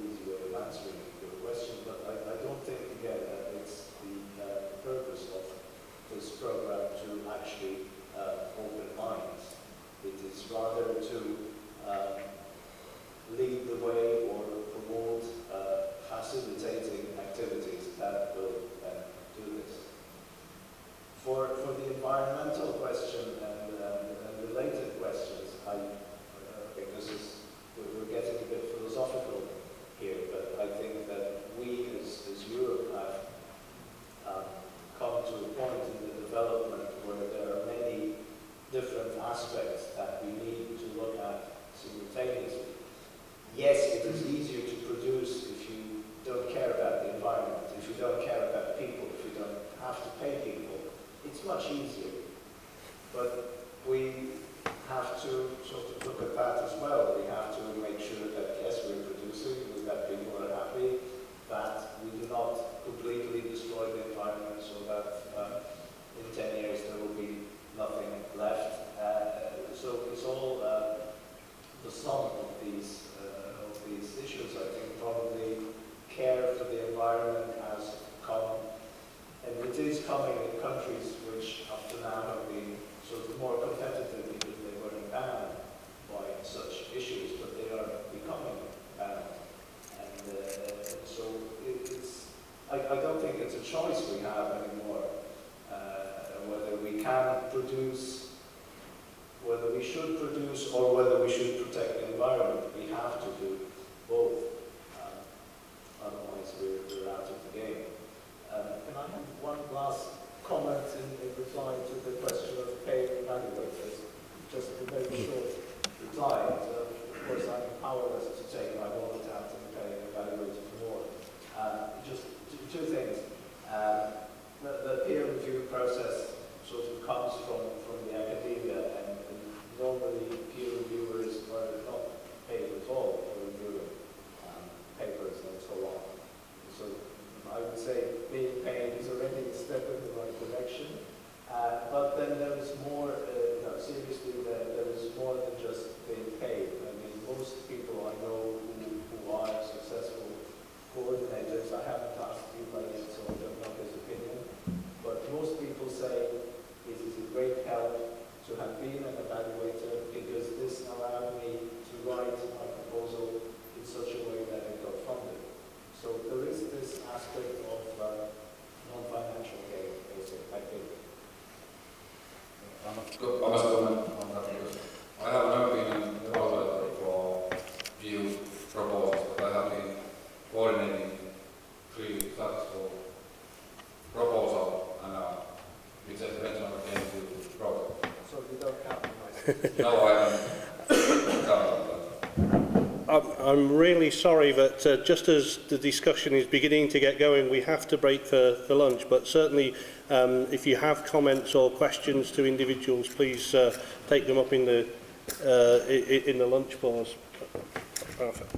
easy way of answering your question, but I don't think, again, that it's the purpose of this program to actually open mines. It is rather to lead the way or promote facilitating activities that will do this. For the environmental question and related questions, because we're getting a bit philosophical here, but I think that we as Europe have come to a point in the development where there are many different aspects that we need to look at simultaneously. Yes, it is easier to produce if you don't care about the environment, if you don't care about people, if you don't have to pay people. It's much easier. But we have to sort of look at that as well. We have to make sure that, yes, we're producing, that people are happy, that we do not completely destroy the environment so that in 10 years there will be nothing left. So it's all the sum environment has come, and it is coming in countries which up to now have been sort of more competitive because they weren't banned by such issues, but they are becoming banned. And so I don't think it's a choice we have anymore, whether we can produce, whether we should produce, or whether we should protect the environment. We have to do both. Otherwise, we're out of the game. Can I have one last comment in reply to the question of paying evaluators? Just a very short reply. Of course, I'm powerless to take my wallet out and pay an evaluator for more. Just two things. The peer review process sort of comes from the academia, and normally peer reviewers are not paid at all for reviewing papers and so on. So I would say being paid is already a step in the right direction. But then there is more, seriously, there is more than just being paid. I mean, most people I know who are successful coordinators, I haven't asked you about it, so I don't know his opinion, but most people say it is a great help to have been an evaluator because this allowed me to write my proposal in such a way that it got funded. So there is this aspect of non-financial gain, basically, I think. I must comment on that because I have never been an evaluator for view proposals, but I have been coordinating 3 successful proposals and which eventually came to project. So you don't count myself? No, I haven't counted that. I'm really sorry that just as the discussion is beginning to get going, we have to break for lunch, but certainly if you have comments or questions to individuals, please take them up in the lunch pause. Perfect.